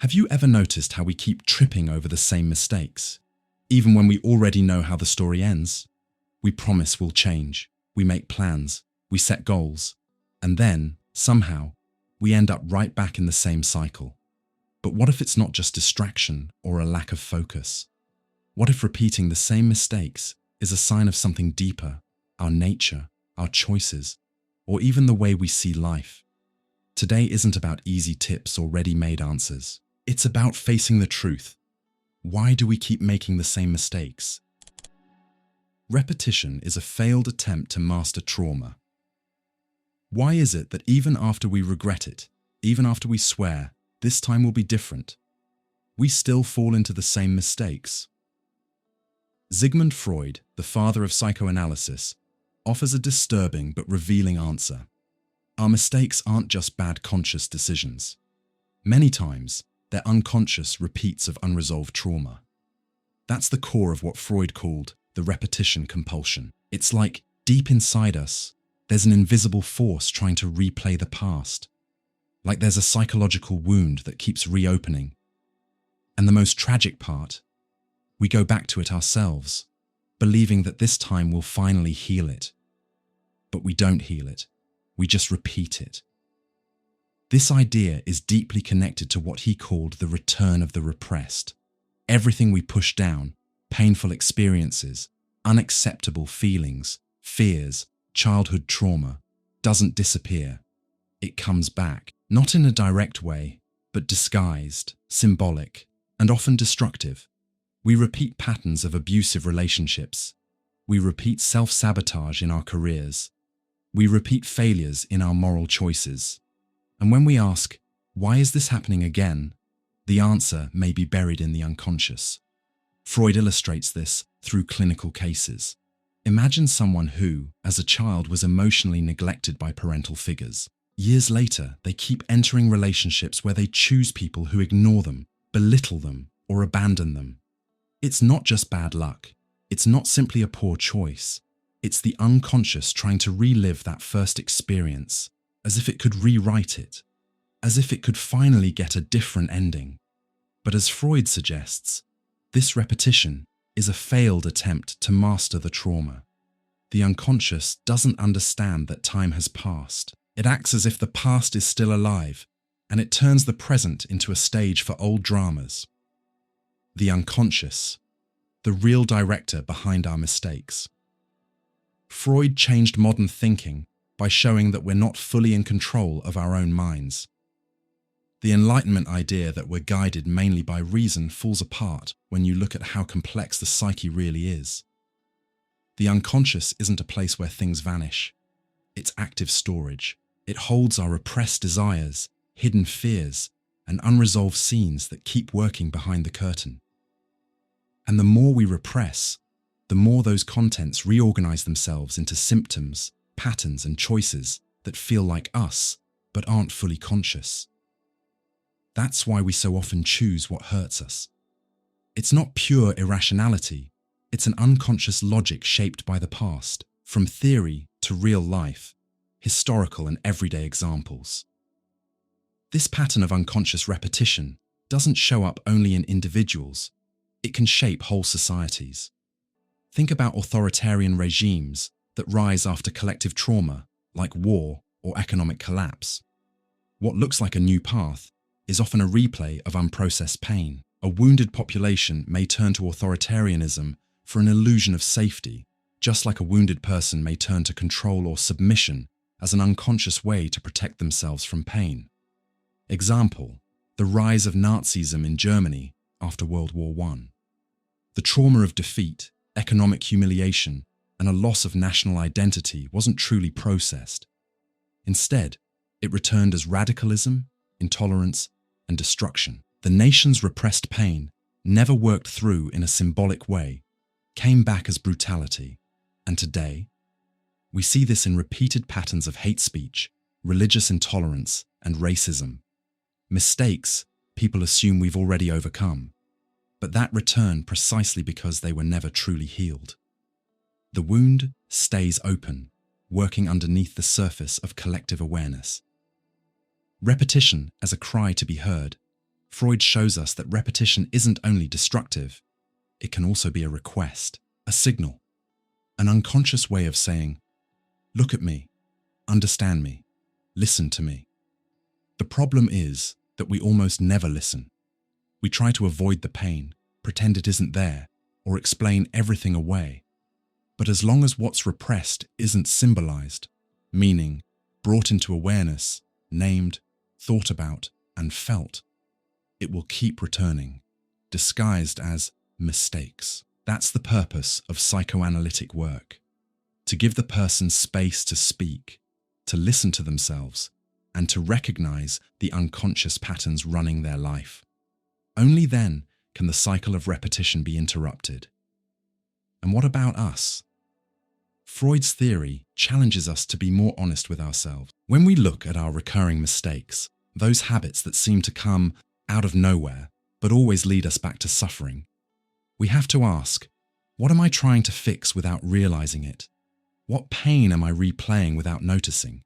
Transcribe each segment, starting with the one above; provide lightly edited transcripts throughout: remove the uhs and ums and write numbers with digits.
Have you ever noticed how we keep tripping over the same mistakes? Even when we already know how the story ends? We promise we'll change, we make plans, we set goals, and then, somehow, we end up right back in the same cycle. But what if it's not just distraction or a lack of focus? What if repeating the same mistakes is a sign of something deeper, our nature, our choices, or even the way we see life? Today isn't about easy tips or ready-made answers. It's about facing the truth. Why do we keep making the same mistakes? Repetition is a failed attempt to master trauma. Why is it that even after we regret it, even after we swear, this time will be different, we still fall into the same mistakes? Sigmund Freud, the father of psychoanalysis, offers a disturbing but revealing answer. Our mistakes aren't just bad conscious decisions. Many times, they're unconscious repeats of unresolved trauma. That's the core of what Freud called the repetition compulsion. It's like, deep inside us, there's an invisible force trying to replay the past. Like there's a psychological wound that keeps reopening. And the most tragic part, we go back to it ourselves, believing that this time we'll finally heal it. But we don't heal it, we just repeat it. This idea is deeply connected to what he called the return of the repressed. Everything we push down, painful experiences, unacceptable feelings, fears, childhood trauma, doesn't disappear. It comes back, not in a direct way, but disguised, symbolic, and often destructive. We repeat patterns of abusive relationships. We repeat self-sabotage in our careers. We repeat failures in our moral choices. And when we ask, why is this happening again? The answer may be buried in the unconscious. Freud illustrates this through clinical cases. Imagine someone who, as a child, was emotionally neglected by parental figures. Years later, they keep entering relationships where they choose people who ignore them, belittle them, or abandon them. It's not just bad luck. It's not simply a poor choice. It's the unconscious trying to relive that first experience, as if it could rewrite it, as if it could finally get a different ending. But as Freud suggests, this repetition is a failed attempt to master the trauma. The unconscious doesn't understand that time has passed. It acts as if the past is still alive, and it turns the present into a stage for old dramas. The unconscious, the real director behind our mistakes. Freud changed modern thinking by showing that we're not fully in control of our own minds. The Enlightenment idea that we're guided mainly by reason falls apart when you look at how complex the psyche really is. The unconscious isn't a place where things vanish. It's active storage. It holds our repressed desires, hidden fears, and unresolved scenes that keep working behind the curtain. And the more we repress, the more those contents reorganize themselves into symptoms, patterns, and choices that feel like us, but aren't fully conscious. That's why we so often choose what hurts us. It's not pure irrationality, it's an unconscious logic shaped by the past, from theory to real life, historical and everyday examples. This pattern of unconscious repetition doesn't show up only in individuals, it can shape whole societies. Think about authoritarian regimes that rise after collective trauma, like war or economic collapse. What looks like a new path is often a replay of unprocessed pain. A wounded population may turn to authoritarianism for an illusion of safety, just like a wounded person may turn to control or submission as an unconscious way to protect themselves from pain. Example, the rise of Nazism in Germany after World War I. The trauma of defeat, economic humiliation, and a loss of national identity wasn't truly processed. Instead, it returned as radicalism, intolerance, and destruction. The nation's repressed pain, never worked through in a symbolic way, came back as brutality. And today, we see this in repeated patterns of hate speech, religious intolerance, and racism. Mistakes people assume we've already overcome, but that return precisely because they were never truly healed. The wound stays open, working underneath the surface of collective awareness. Repetition as a cry to be heard. Freud shows us that repetition isn't only destructive, it can also be a request, a signal, an unconscious way of saying, "Look at me, understand me, listen to me." The problem is that we almost never listen. We try to avoid the pain, pretend it isn't there, or explain everything away. But as long as what's repressed isn't symbolized, meaning brought into awareness, named, thought about, and felt, it will keep returning, disguised as mistakes. That's the purpose of psychoanalytic work: to give the person space to speak, to listen to themselves, and to recognize the unconscious patterns running their life. Only then can the cycle of repetition be interrupted. And what about us? Freud's theory challenges us to be more honest with ourselves. When we look at our recurring mistakes, those habits that seem to come out of nowhere but always lead us back to suffering, we have to ask, what am I trying to fix without realizing it? What pain am I replaying without noticing?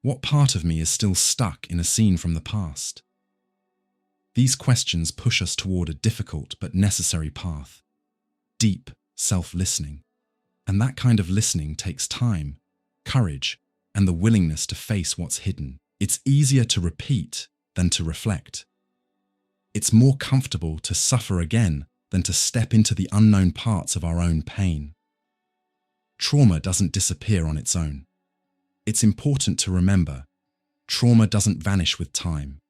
What part of me is still stuck in a scene from the past? These questions push us toward a difficult but necessary path: deep self-listening. And that kind of listening takes time, courage, and the willingness to face what's hidden. It's easier to repeat than to reflect. It's more comfortable to suffer again than to step into the unknown parts of our own pain. Trauma doesn't disappear on its own. It's important to remember, trauma doesn't vanish with time.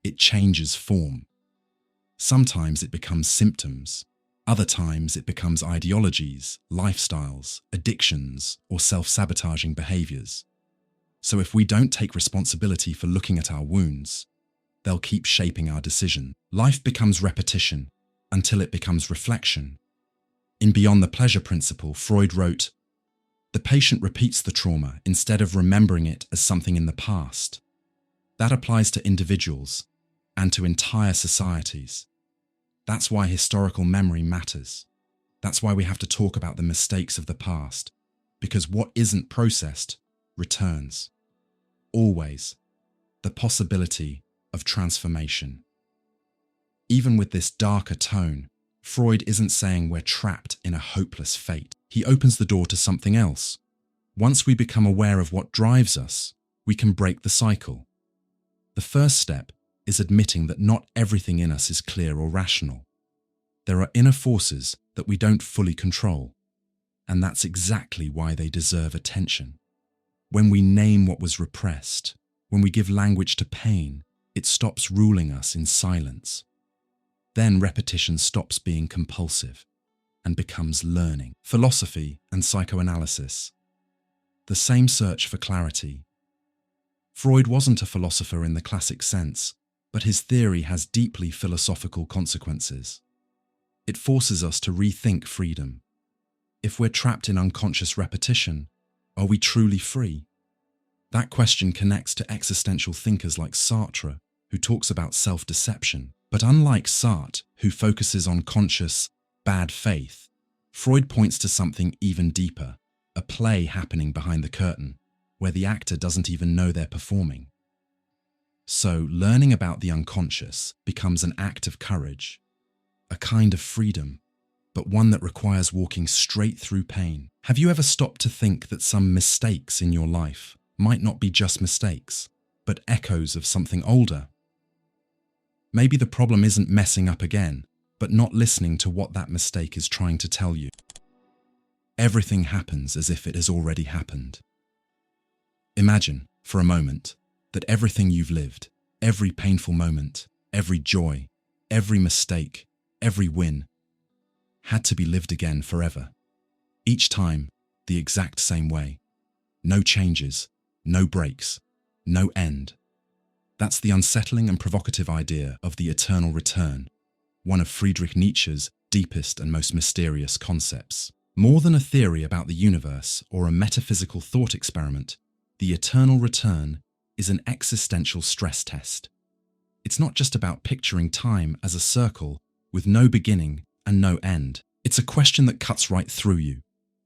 It changes form. Sometimes it becomes symptoms. Other times it becomes ideologies, lifestyles, addictions, or self-sabotaging behaviors. So if we don't take responsibility for looking at our wounds, they'll keep shaping our decision. Life becomes repetition until it becomes reflection. In Beyond the Pleasure Principle, Freud wrote, "The patient repeats the trauma instead of remembering it as something in the past." That applies to individuals and to entire societies. That's why historical memory matters. That's why we have to talk about the mistakes of the past, because what isn't processed returns. Always. The possibility of transformation. Even with this darker tone, Freud isn't saying we're trapped in a hopeless fate. He opens the door to something else. Once we become aware of what drives us, we can break the cycle. The first step is admitting that not everything in us is clear or rational. There are inner forces that we don't fully control, and that's exactly why they deserve attention. When we name what was repressed, when we give language to pain, it stops ruling us in silence. Then repetition stops being compulsive and becomes learning. Philosophy and psychoanalysis. The same search for clarity. Freud wasn't a philosopher in the classic sense, but his theory has deeply philosophical consequences. It forces us to rethink freedom. If we're trapped in unconscious repetition, are we truly free? That question connects to existential thinkers like Sartre, who talks about self-deception. But unlike Sartre, who focuses on conscious, bad faith, Freud points to something even deeper, a play happening behind the curtain, where the actor doesn't even know they're performing. So, learning about the unconscious becomes an act of courage, a kind of freedom, but one that requires walking straight through pain. Have you ever stopped to think that some mistakes in your life might not be just mistakes, but echoes of something older? Maybe the problem isn't messing up again, but not listening to what that mistake is trying to tell you. Everything happens as if it has already happened. Imagine, for a moment, that everything you've lived, every painful moment, every joy, every mistake, every win, had to be lived again forever. Each time, the exact same way. No changes, no breaks, no end. That's the unsettling and provocative idea of the eternal return, one of Friedrich Nietzsche's deepest and most mysterious concepts. More than a theory about the universe or a metaphysical thought experiment, the eternal return is an existential stress test. It's not just about picturing time as a circle with no beginning and no end. It's a question that cuts right through you.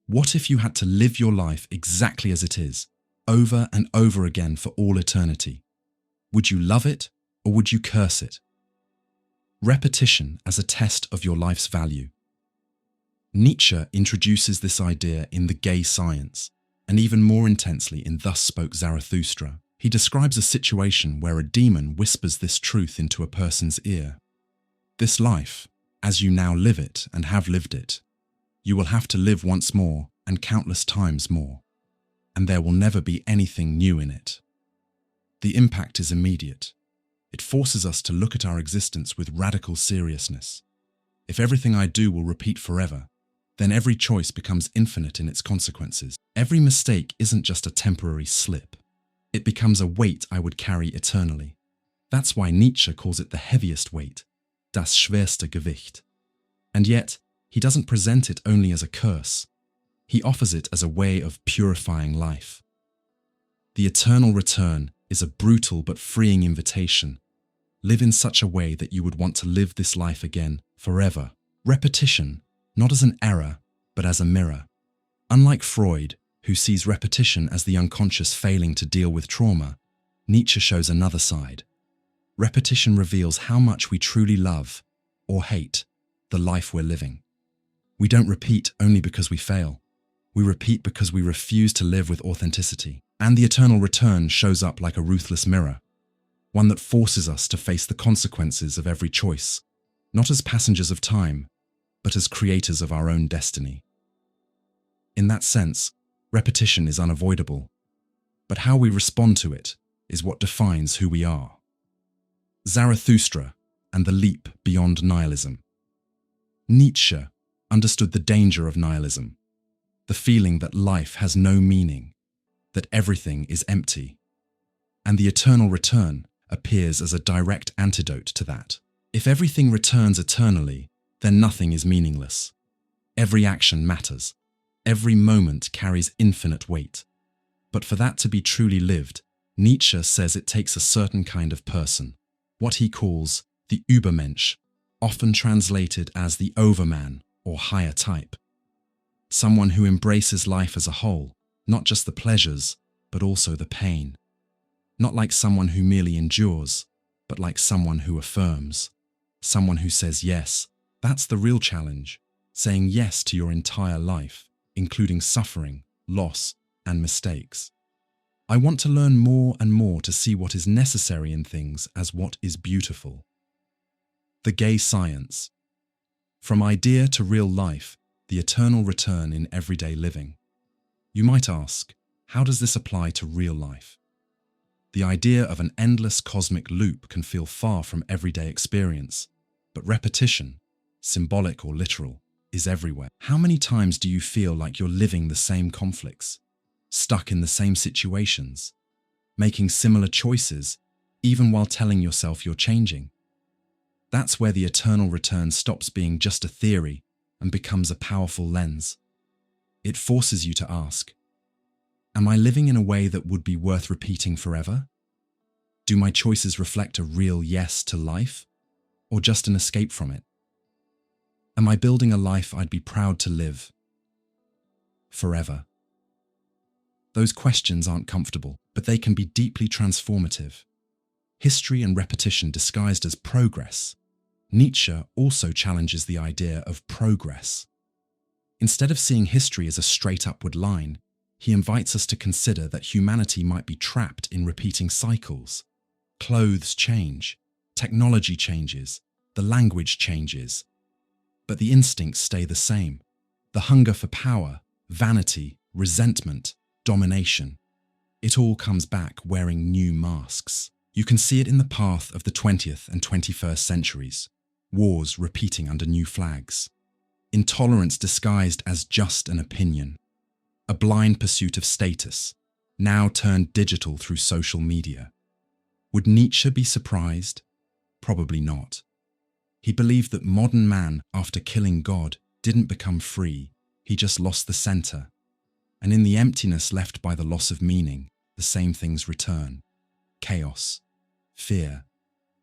What if you had to live your life exactly as it is, over and over again for all eternity? Would you love it or would you curse it? Repetition as a test of your life's value. Nietzsche introduces this idea in The Gay Science, and even more intensely in Thus Spoke Zarathustra. He describes a situation where a demon whispers this truth into a person's ear. This life, as you now live it and have lived it, you will have to live once more and countless times more, and there will never be anything new in it. The impact is immediate. It forces us to look at our existence with radical seriousness. If everything I do will repeat forever, then every choice becomes infinite in its consequences. Every mistake isn't just a temporary slip. It becomes a weight I would carry eternally. That's why Nietzsche calls it the heaviest weight, das schwerste Gewicht. And yet, he doesn't present it only as a curse. He offers it as a way of purifying life. The eternal return is a brutal but freeing invitation. Live in such a way that you would want to live this life again, forever. Repetition, not as an error, but as a mirror. Unlike Freud, who sees repetition as the unconscious failing to deal with trauma, Nietzsche shows another side. Repetition reveals how much we truly love, or hate, the life we're living. We don't repeat only because we fail. We repeat because we refuse to live with authenticity. And the eternal return shows up like a ruthless mirror, one that forces us to face the consequences of every choice, not as passengers of time, but as creators of our own destiny. In that sense, repetition is unavoidable, but how we respond to it is what defines who we are. Zarathustra and the leap beyond nihilism. Nietzsche understood the danger of nihilism, the feeling that life has no meaning, that everything is empty, and the eternal return appears as a direct antidote to that. If everything returns eternally, then nothing is meaningless. Every action matters. Every moment carries infinite weight. But for that to be truly lived, Nietzsche says it takes a certain kind of person, what he calls the Übermensch, often translated as the overman or higher type. Someone who embraces life as a whole, not just the pleasures, but also the pain. Not like someone who merely endures, but like someone who affirms. Someone who says yes. That's the real challenge, saying yes to your entire life, including suffering, loss, and mistakes. I want to learn more and more to see what is necessary in things as what is beautiful. The Gay Science. From idea to real life, the eternal return in everyday living. You might ask, how does this apply to real life? The idea of an endless cosmic loop can feel far from everyday experience, but repetition, symbolic or literal, is everywhere. How many times do you feel like you're living the same conflicts, stuck in the same situations, making similar choices, even while telling yourself you're changing? That's where the eternal return stops being just a theory and becomes a powerful lens. It forces you to ask, am I living in a way that would be worth repeating forever? Do my choices reflect a real yes to life, or just an escape from it? Am I building a life I'd be proud to live forever? Those questions aren't comfortable, but they can be deeply transformative. History and repetition disguised as progress. Nietzsche also challenges the idea of progress. Instead of seeing history as a straight upward line, he invites us to consider that humanity might be trapped in repeating cycles. Clothes change, technology changes, the language changes, but the instincts stay the same. The hunger for power, vanity, resentment, domination. It all comes back wearing new masks. You can see it in the path of the 20th and 21st centuries. Wars repeating under new flags. Intolerance disguised as just an opinion. A blind pursuit of status, now turned digital through social media. Would Nietzsche be surprised? Probably not. He believed that modern man, after killing God, didn't become free, he just lost the center. And in the emptiness left by the loss of meaning, the same things return. Chaos, fear,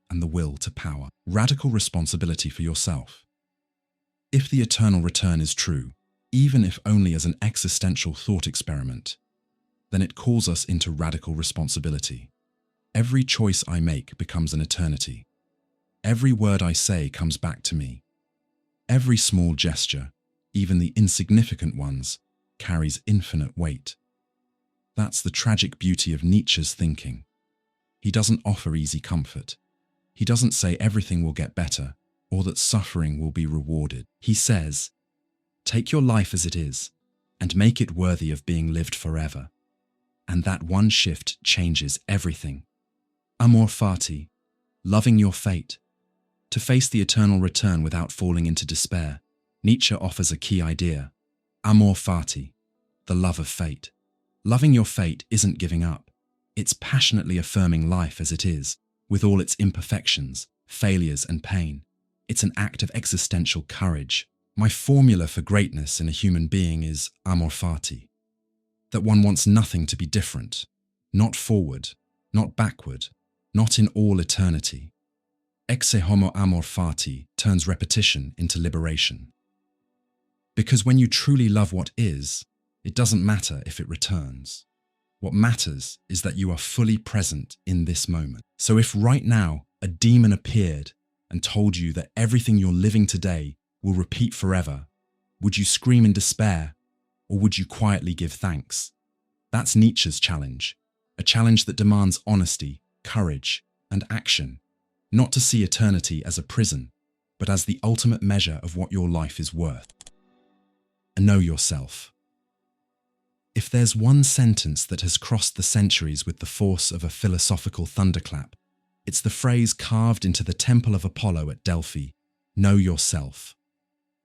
and the will to power. Radical responsibility for yourself. If the eternal return is true, even if only as an existential thought experiment, then it calls us into radical responsibility. Every choice I make becomes an eternity. Every word I say comes back to me. Every small gesture, even the insignificant ones, carries infinite weight. That's the tragic beauty of Nietzsche's thinking. He doesn't offer easy comfort. He doesn't say everything will get better or that suffering will be rewarded. He says, take your life as it is and make it worthy of being lived forever. And that one shift changes everything. Amor fati, loving your fate. To face the eternal return without falling into despair, Nietzsche offers a key idea. Amor fati, the love of fate. Loving your fate isn't giving up. It's passionately affirming life as it is, with all its imperfections, failures and pain. It's an act of existential courage. My formula for greatness in a human being is amor fati. That one wants nothing to be different, not forward, not backward, not in all eternity. Ecce homo amor fati turns repetition into liberation. Because when you truly love what is, it doesn't matter if it returns. What matters is that you are fully present in this moment. So if right now a demon appeared and told you that everything you're living today will repeat forever, would you scream in despair or would you quietly give thanks? That's Nietzsche's challenge, a challenge that demands honesty, courage, and action, not to see eternity as a prison, but as the ultimate measure of what your life is worth. And know yourself. If there's one sentence that has crossed the centuries with the force of a philosophical thunderclap, it's the phrase carved into the Temple of Apollo at Delphi, know yourself.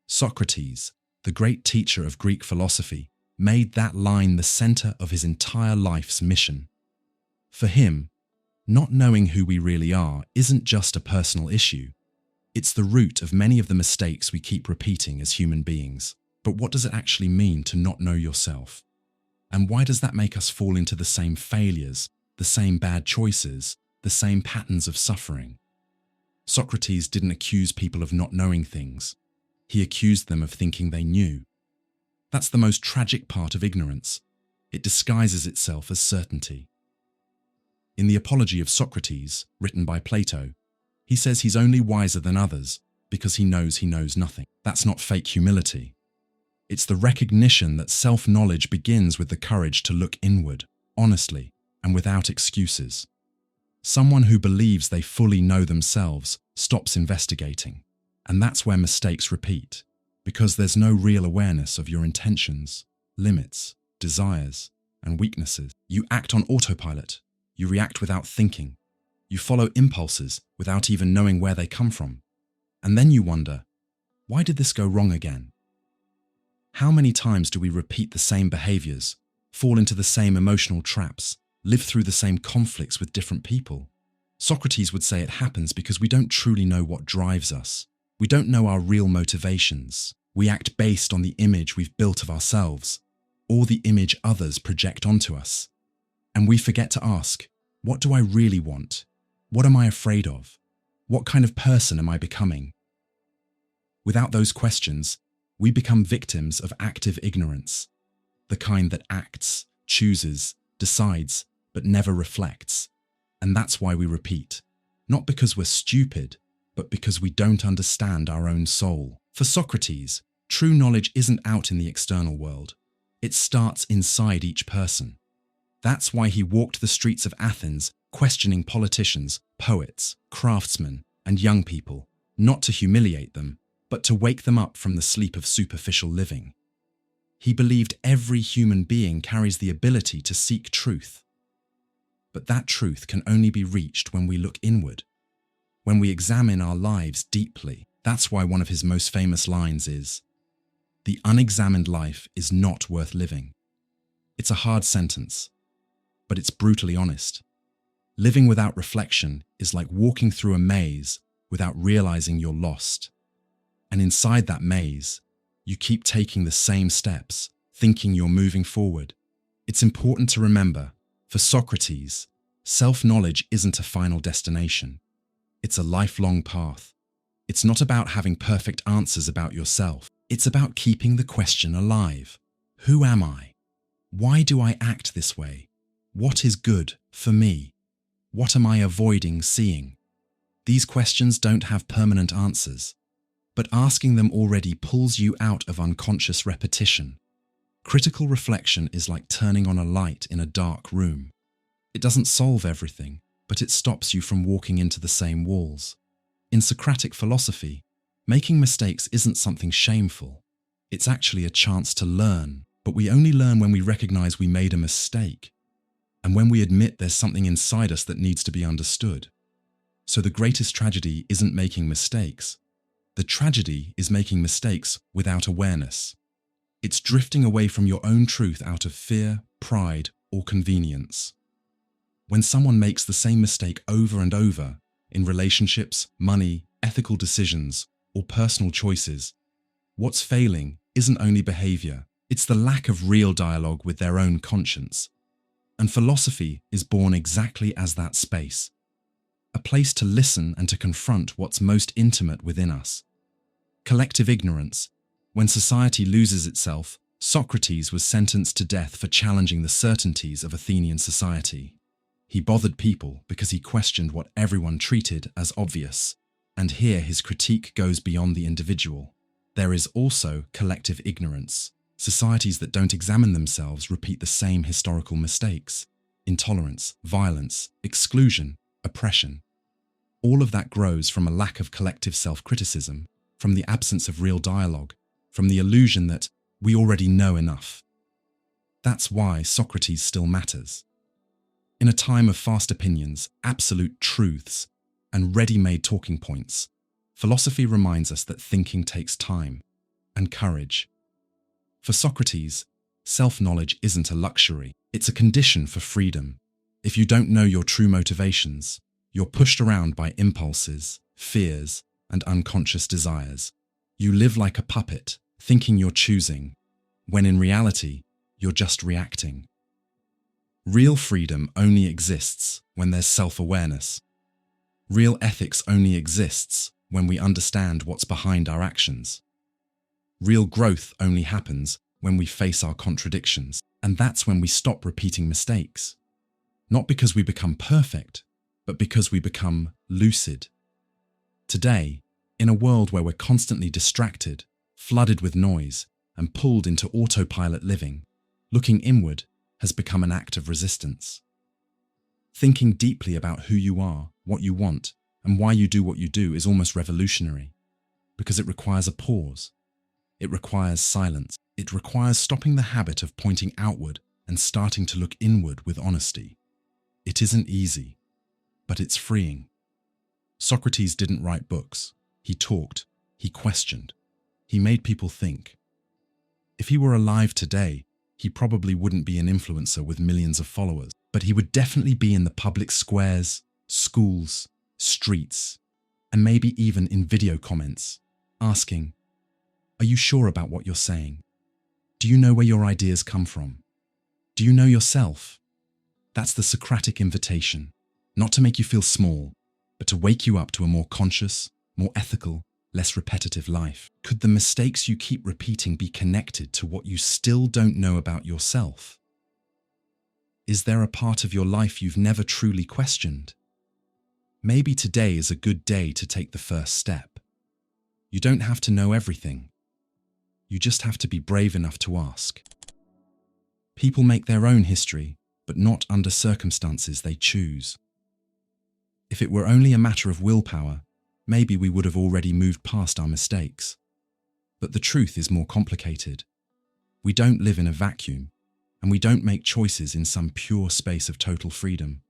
Socrates, the great teacher of Greek philosophy, made that line the center of his entire life's mission. For him, not knowing who we really are isn't just a personal issue. It's the root of many of the mistakes we keep repeating as human beings. But what does it actually mean to not know yourself? And why does that make us fall into the same failures, the same bad choices, the same patterns of suffering? Socrates didn't accuse people of not knowing things. He accused them of thinking they knew. That's the most tragic part of ignorance. It disguises itself as certainty. In the Apology of Socrates, written by Plato, he says he's only wiser than others because he knows nothing. That's not fake humility. It's the recognition that self-knowledge begins with the courage to look inward, honestly, and without excuses. Someone who believes they fully know themselves stops investigating, and that's where mistakes repeat, because there's no real awareness of your intentions, limits, desires, and weaknesses. You act on autopilot. You react without thinking. You follow impulses without even knowing where they come from. And then you wonder, why did this go wrong again? How many times do we repeat the same behaviors, fall into the same emotional traps, live through the same conflicts with different people? Socrates would say it happens because we don't truly know what drives us. We don't know our real motivations. We act based on the image we've built of ourselves, or the image others project onto us. And we forget to ask, what do I really want? What am I afraid of? What kind of person am I becoming? Without those questions, we become victims of active ignorance, the kind that acts, chooses, decides, but never reflects. And that's why we repeat, not because we're stupid, but because we don't understand our own soul. For Socrates, true knowledge isn't out in the external world. It starts inside each person. That's why he walked the streets of Athens questioning politicians, poets, craftsmen, and young people, not to humiliate them, but to wake them up from the sleep of superficial living. He believed every human being carries the ability to seek truth. But that truth can only be reached when we look inward, when we examine our lives deeply. That's why one of his most famous lines is, "The unexamined life is not worth living." It's a hard sentence, but it's brutally honest. Living without reflection is like walking through a maze without realizing you're lost. And inside that maze, you keep taking the same steps, thinking you're moving forward. It's important to remember, for Socrates, self-knowledge isn't a final destination. It's a lifelong path. It's not about having perfect answers about yourself. It's about keeping the question alive. Who am I? Why do I act this way? What is good for me? What am I avoiding seeing? These questions don't have permanent answers, but asking them already pulls you out of unconscious repetition. Critical reflection is like turning on a light in a dark room. It doesn't solve everything, but it stops you from walking into the same walls. In Socratic philosophy, making mistakes isn't something shameful. It's actually a chance to learn, but we only learn when we recognize we made a mistake, and when we admit there's something inside us that needs to be understood. So the greatest tragedy isn't making mistakes. The tragedy is making mistakes without awareness. It's drifting away from your own truth out of fear, pride, or convenience. When someone makes the same mistake over and over, in relationships, money, ethical decisions, or personal choices, what's failing isn't only behavior, it's the lack of real dialogue with their own conscience. And philosophy is born exactly as that space, a place to listen and to confront what's most intimate within us. Collective ignorance. When society loses itself, Socrates was sentenced to death for challenging the certainties of Athenian society. He bothered people because he questioned what everyone treated as obvious, and here his critique goes beyond the individual. There is also collective ignorance. Societies that don't examine themselves repeat the same historical mistakes. Intolerance, violence, exclusion, oppression. All of that grows from a lack of collective self-criticism, from the absence of real dialogue, from the illusion that we already know enough. That's why Socrates still matters. In a time of fast opinions, absolute truths, and ready-made talking points, philosophy reminds us that thinking takes time and courage. For Socrates, self-knowledge isn't a luxury, it's a condition for freedom. If you don't know your true motivations, you're pushed around by impulses, fears, and unconscious desires. You live like a puppet, thinking you're choosing, when in reality, you're just reacting. Real freedom only exists when there's self-awareness. Real ethics only exists when we understand what's behind our actions. Real growth only happens when we face our contradictions, and that's when we stop repeating mistakes. Not because we become perfect, but because we become lucid. Today, in a world where we're constantly distracted, flooded with noise, and pulled into autopilot living, looking inward has become an act of resistance. Thinking deeply about who you are, what you want, and why you do what you do is almost revolutionary, because it requires a pause. It requires silence. It requires stopping the habit of pointing outward and starting to look inward with honesty. It isn't easy, but it's freeing. Socrates didn't write books. He talked. He questioned. He made people think. If he were alive today, he probably wouldn't be an influencer with millions of followers, but he would definitely be in the public squares, schools, streets, and maybe even in video comments, asking, "Are you sure about what you're saying? Do you know where your ideas come from? Do you know yourself?" That's the Socratic invitation, not to make you feel small, but to wake you up to a more conscious, more ethical, less repetitive life. Could the mistakes you keep repeating be connected to what you still don't know about yourself? Is there a part of your life you've never truly questioned? Maybe today is a good day to take the first step. You don't have to know everything. You just have to be brave enough to ask. People make their own history, but not under circumstances they choose. If it were only a matter of willpower, maybe we would have already moved past our mistakes. But the truth is more complicated. We don't live in a vacuum, and we don't make choices in some pure space of total freedom.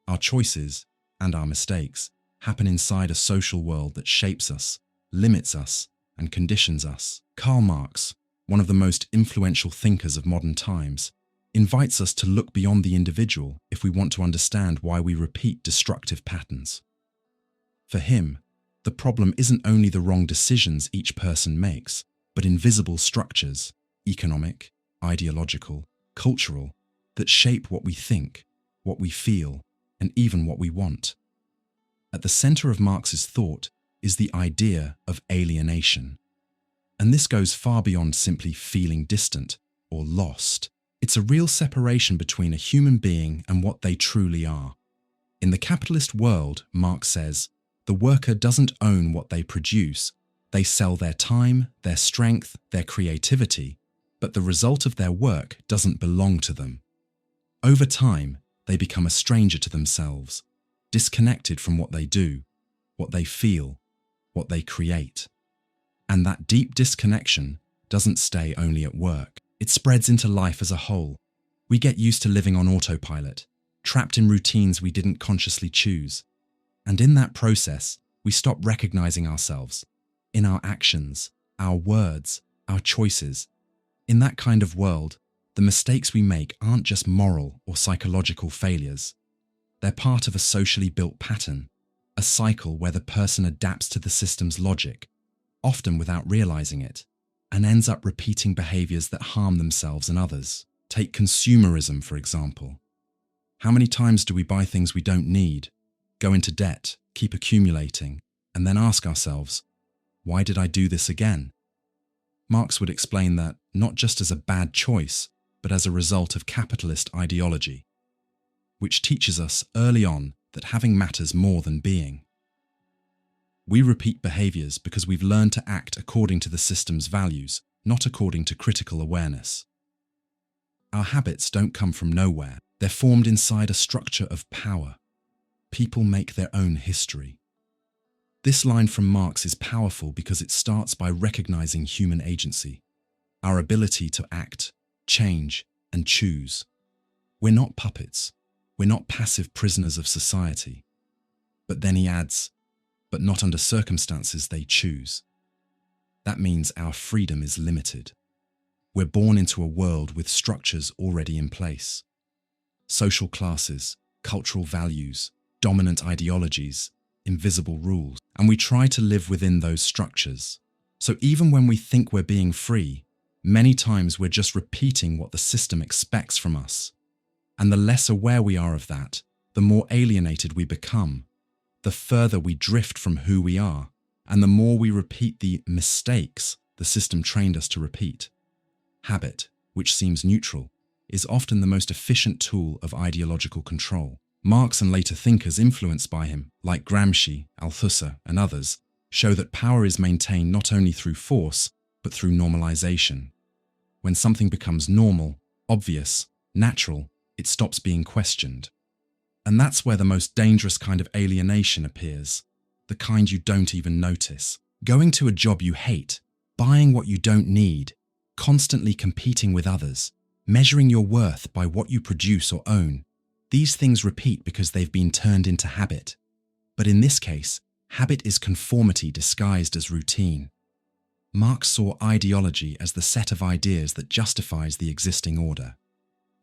Our choices, and our mistakes, happen inside a social world that shapes us, limits us, and conditions us. Karl Marx, one of the most influential thinkers of modern times, invites us to look beyond the individual if we want to understand why we repeat destructive patterns. For him, the problem isn't only the wrong decisions each person makes, but invisible structures, economic, ideological, cultural, that shape what we think, what we feel, and even what we want. At the center of Marx's thought is the idea of alienation. And this goes far beyond simply feeling distant or lost. It's a real separation between a human being and what they truly are. In the capitalist world, Marx says, The worker doesn't own what they produce. They sell their time, their strength, their creativity, but the result of their work doesn't belong to them. Over time, they become a stranger to themselves, disconnected from what they do, what they feel, what they create. And that deep disconnection doesn't stay only at work. It spreads into life as a whole. We get used to living on autopilot, trapped in routines we didn't consciously choose. And in that process, we stop recognizing ourselves, in our actions, our words, our choices. In that kind of world, the mistakes we make aren't just moral or psychological failures. They're part of a socially built pattern, a cycle where the person adapts to the system's logic, often without realizing it, and ends up repeating behaviors that harm themselves and others. Take consumerism, for example. How many times do we buy things we don't need, go into debt, keep accumulating, and then ask ourselves, why did I do this again? Marx would explain that not just as a bad choice, but as a result of capitalist ideology, which teaches us early on that having matters more than being. We repeat behaviors because we've learned to act according to the system's values, not according to critical awareness. Our habits don't come from nowhere. They're formed inside a structure of power. People make their own history. This line from Marx is powerful because it starts by recognizing human agency, our ability to act, change, and choose. We're not puppets. We're not passive prisoners of society. But then he adds, but not under circumstances they choose. That means our freedom is limited. We're born into a world with structures already in place. Social classes, cultural values, dominant ideologies, invisible rules, and we try to live within those structures. So even when we think we're being free, many times we're just repeating what the system expects from us. And the less aware we are of that, the more alienated we become, the further we drift from who we are, and the more we repeat the mistakes the system trained us to repeat. Habit, which seems neutral, is often the most efficient tool of ideological control. Marx and later thinkers influenced by him, like Gramsci, Althusser, and others, show that power is maintained not only through force, but through normalization. When something becomes normal, obvious, natural, it stops being questioned. And that's where the most dangerous kind of alienation appears, the kind you don't even notice. Going to a job you hate, buying what you don't need, constantly competing with others, measuring your worth by what you produce or own. These things repeat because they've been turned into habit. But in this case, habit is conformity disguised as routine. Marx saw ideology as the set of ideas that justifies the existing order.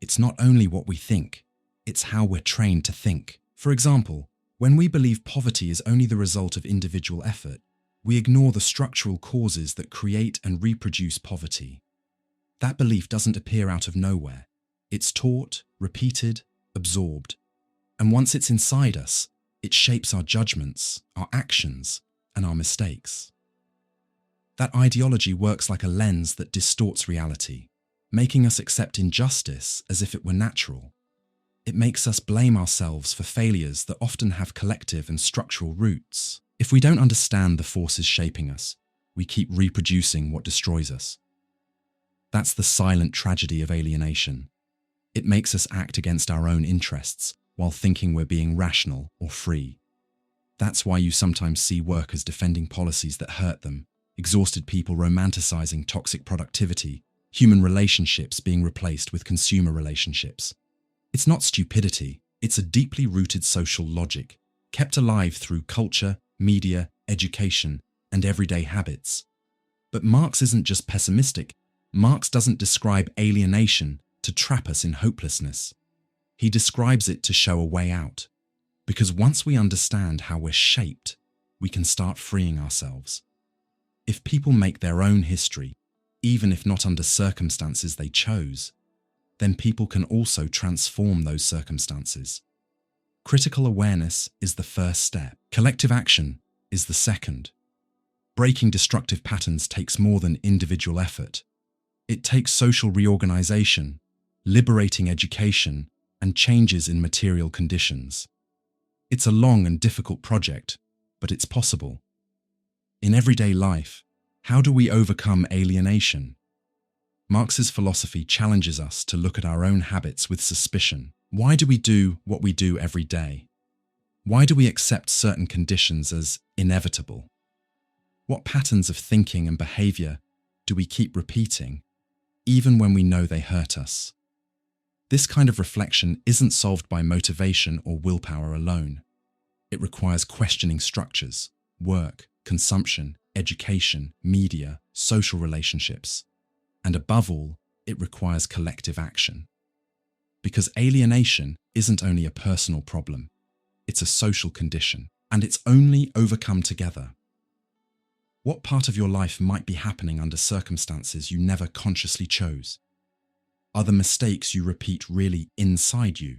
It's not only what we think, it's how we're trained to think. For example, when we believe poverty is only the result of individual effort, we ignore the structural causes that create and reproduce poverty. That belief doesn't appear out of nowhere. It's taught, repeated, absorbed. And once it's inside us, it shapes our judgments, our actions, and our mistakes. That ideology works like a lens that distorts reality, making us accept injustice as if it were natural. It makes us blame ourselves for failures that often have collective and structural roots. If we don't understand the forces shaping us, we keep reproducing what destroys us. That's the silent tragedy of alienation. It makes us act against our own interests while thinking we're being rational or free. That's why you sometimes see workers defending policies that hurt them, exhausted people romanticizing toxic productivity, human relationships being replaced with consumer relationships. It's not stupidity, it's a deeply rooted social logic, kept alive through culture, media, education, and everyday habits. But Marx isn't just pessimistic. Marx doesn't describe alienation to trap us in hopelessness. He describes it to show a way out. Because once we understand how we're shaped, we can start freeing ourselves. If people make their own history, even if not under circumstances they chose, then people can also transform those circumstances. Critical awareness is the first step. Collective action is the second. Breaking destructive patterns takes more than individual effort. It takes social reorganization, liberating education, and changes in material conditions. It's a long and difficult project, but it's possible. In everyday life, how do we overcome alienation? Marx's philosophy challenges us to look at our own habits with suspicion. Why do we do what we do every day? Why do we accept certain conditions as inevitable? What patterns of thinking and behavior do we keep repeating, even when we know they hurt us? This kind of reflection isn't solved by motivation or willpower alone. It requires questioning structures, work, consumption, education, media, social relationships, and above all, it requires collective action. Because alienation isn't only a personal problem, it's a social condition, and it's only overcome together. What part of your life might be happening under circumstances you never consciously chose? Are the mistakes you repeat really inside you?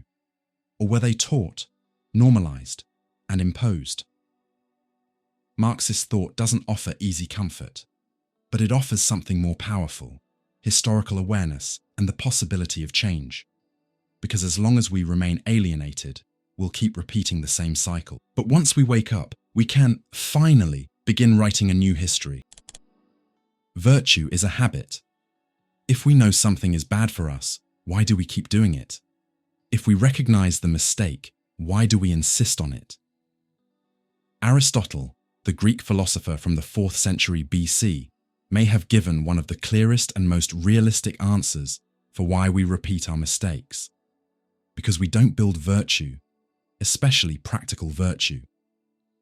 Or were they taught, normalized, and imposed? Marxist thought doesn't offer easy comfort, but it offers something more powerful: historical awareness and the possibility of change. Because as long as we remain alienated, we'll keep repeating the same cycle. But once we wake up, we can finally begin writing a new history. Virtue is a habit. If we know something is bad for us, why do we keep doing it? If we recognize the mistake, why do we insist on it? Aristotle, the Greek philosopher from the 4th century BC, may have given one of the clearest and most realistic answers for why we repeat our mistakes. Because we don't build virtue, especially practical virtue.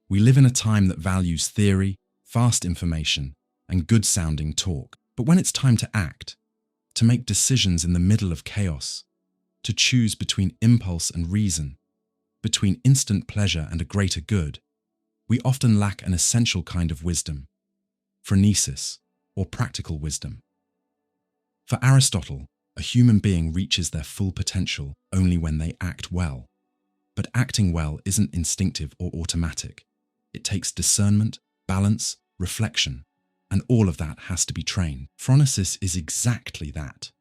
We live in a time that values theory, fast information, and good-sounding talk. But when it's time to act, to make decisions in the middle of chaos, to choose between impulse and reason, between instant pleasure and a greater good, we often lack an essential kind of wisdom, phronesis, or practical wisdom. For Aristotle, a human being reaches their full potential only when they act well. But acting well isn't instinctive or automatic. It takes discernment, balance, reflection, and all of that has to be trained. Phronesis is exactly that.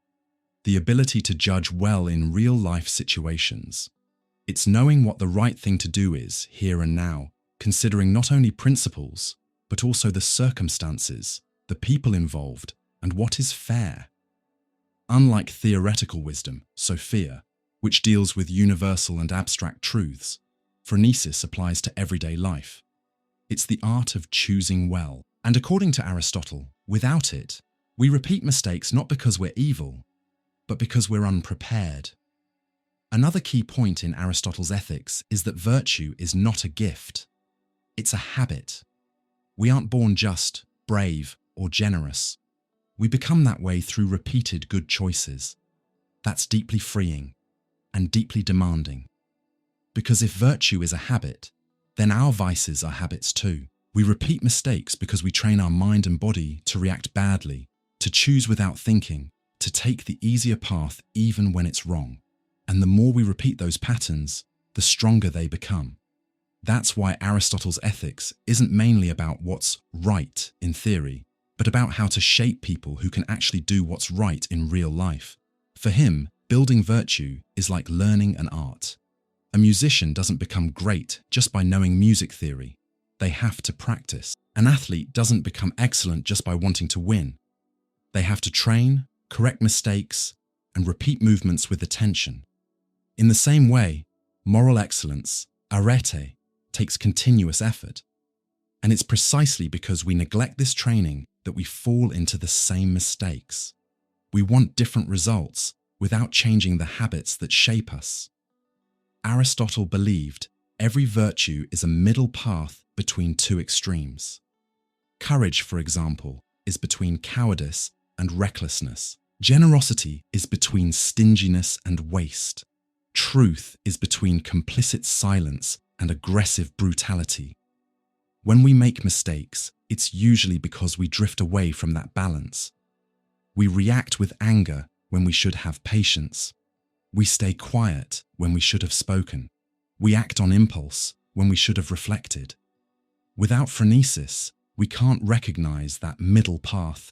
The ability to judge well in real-life situations. It's knowing what the right thing to do is, here and now, considering not only principles, but also the circumstances, the people involved, and what is fair. Unlike theoretical wisdom, Sophia, which deals with universal and abstract truths, phronesis applies to everyday life. It's the art of choosing well. And according to Aristotle, without it, we repeat mistakes not because we're evil, but because we're unprepared. Another key point in Aristotle's ethics is that virtue is not a gift. It's a habit. We aren't born just, brave, or generous. We become that way through repeated good choices. That's deeply freeing and deeply demanding. Because if virtue is a habit, then our vices are habits too. We repeat mistakes because we train our mind and body to react badly, to choose without thinking, to take the easier path even when it's wrong. And the more we repeat those patterns, the stronger they become. That's why Aristotle's ethics isn't mainly about what's right in theory, but about how to shape people who can actually do what's right in real life. For him, building virtue is like learning an art. A musician doesn't become great just by knowing music theory. They have to practice. An athlete doesn't become excellent just by wanting to win. They have to train, correct mistakes, and repeat movements with attention. In the same way, moral excellence, arete, takes continuous effort. And it's precisely because we neglect this training that we fall into the same mistakes. We want different results without changing the habits that shape us. Aristotle believed every virtue is a middle path between two extremes. Courage, for example, is between cowardice and recklessness. Generosity is between stinginess and waste. Truth is between complicit silence and aggressive brutality. When we make mistakes, it's usually because we drift away from that balance. We react with anger when we should have patience. We stay quiet when we should have spoken. We act on impulse when we should have reflected. Without phronesis, we can't recognize that middle path,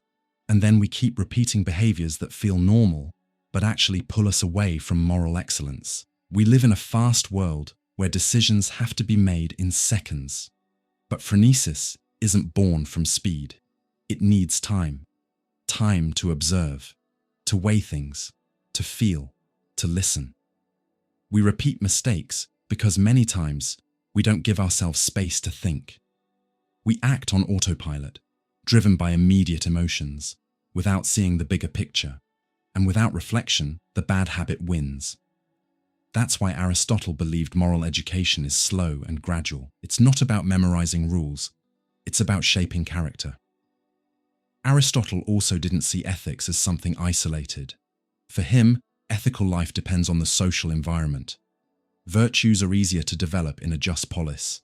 and then we keep repeating behaviors that feel normal, but actually pull us away from moral excellence. We live in a fast world where decisions have to be made in seconds. But phronesis isn't born from speed. It needs time. Time to observe, to weigh things, to feel, to listen. We repeat mistakes because many times we don't give ourselves space to think. We act on autopilot, driven by immediate emotions, without seeing the bigger picture, and without reflection, the bad habit wins. That's why Aristotle believed moral education is slow and gradual. It's not about memorizing rules, it's about shaping character. Aristotle also didn't see ethics as something isolated. For him, ethical life depends on the social environment. Virtues are easier to develop in a just polis,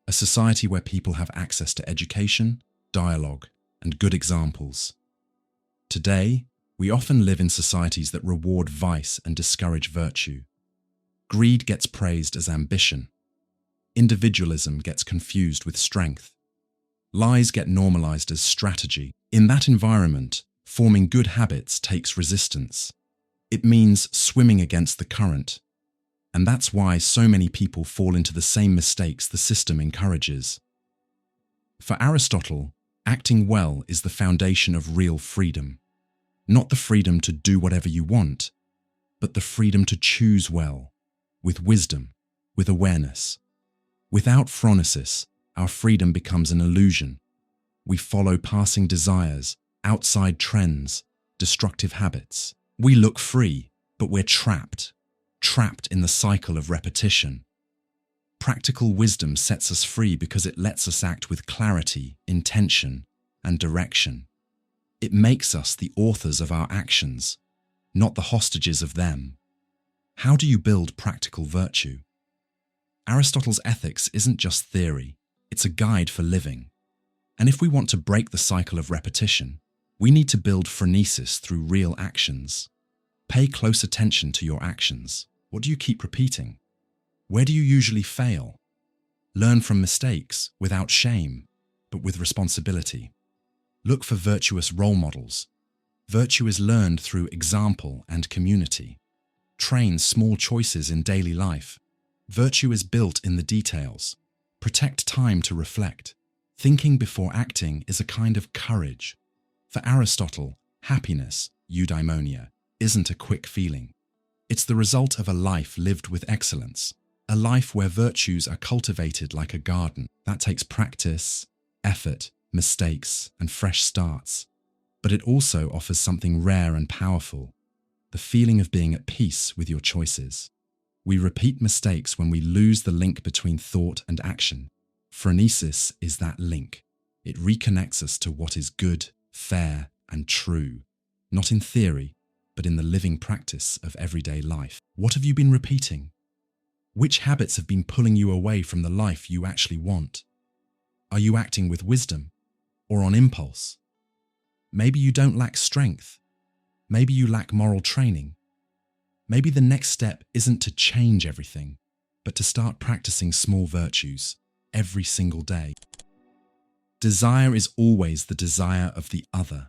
a society where people have access to education, dialogue, and good examples. Today, we often live in societies that reward vice and discourage virtue. Greed gets praised as ambition. Individualism gets confused with strength. Lies get normalized as strategy. In that environment, forming good habits takes resistance. It means swimming against the current. And that's why so many people fall into the same mistakes the system encourages. For Aristotle, acting well is the foundation of real freedom. Not the freedom to do whatever you want, but the freedom to choose well, with wisdom, with awareness. Without phronesis, our freedom becomes an illusion. We follow passing desires, outside trends, destructive habits. We look free, but we're trapped in the cycle of repetition. Practical wisdom sets us free because it lets us act with clarity, intention, and direction. It makes us the authors of our actions, not the hostages of them. How do you build practical virtue? Aristotle's ethics isn't just theory, it's a guide for living. And if we want to break the cycle of repetition, we need to build phronesis through real actions. Pay close attention to your actions. What do you keep repeating? Where do you usually fail? Learn from mistakes without shame, but with responsibility. Look for virtuous role models. Virtue is learned through example and community. Train small choices in daily life. Virtue is built in the details. Protect time to reflect. Thinking before acting is a kind of courage. For Aristotle, happiness, eudaimonia, isn't a quick feeling. It's the result of a life lived with excellence, a life where virtues are cultivated like a garden. That takes practice, effort, mistakes, and fresh starts. But it also offers something rare and powerful, the feeling of being at peace with your choices. We repeat mistakes when we lose the link between thought and action. Phronesis is that link. It reconnects us to what is good, fair, and true, not in theory, but in the living practice of everyday life. What have you been repeating? Which habits have been pulling you away from the life you actually want? Are you acting with wisdom or on impulse? Maybe you don't lack strength. Maybe you lack moral training. Maybe the next step isn't to change everything, but to start practicing small virtues every single day. Desire is always the desire of the other.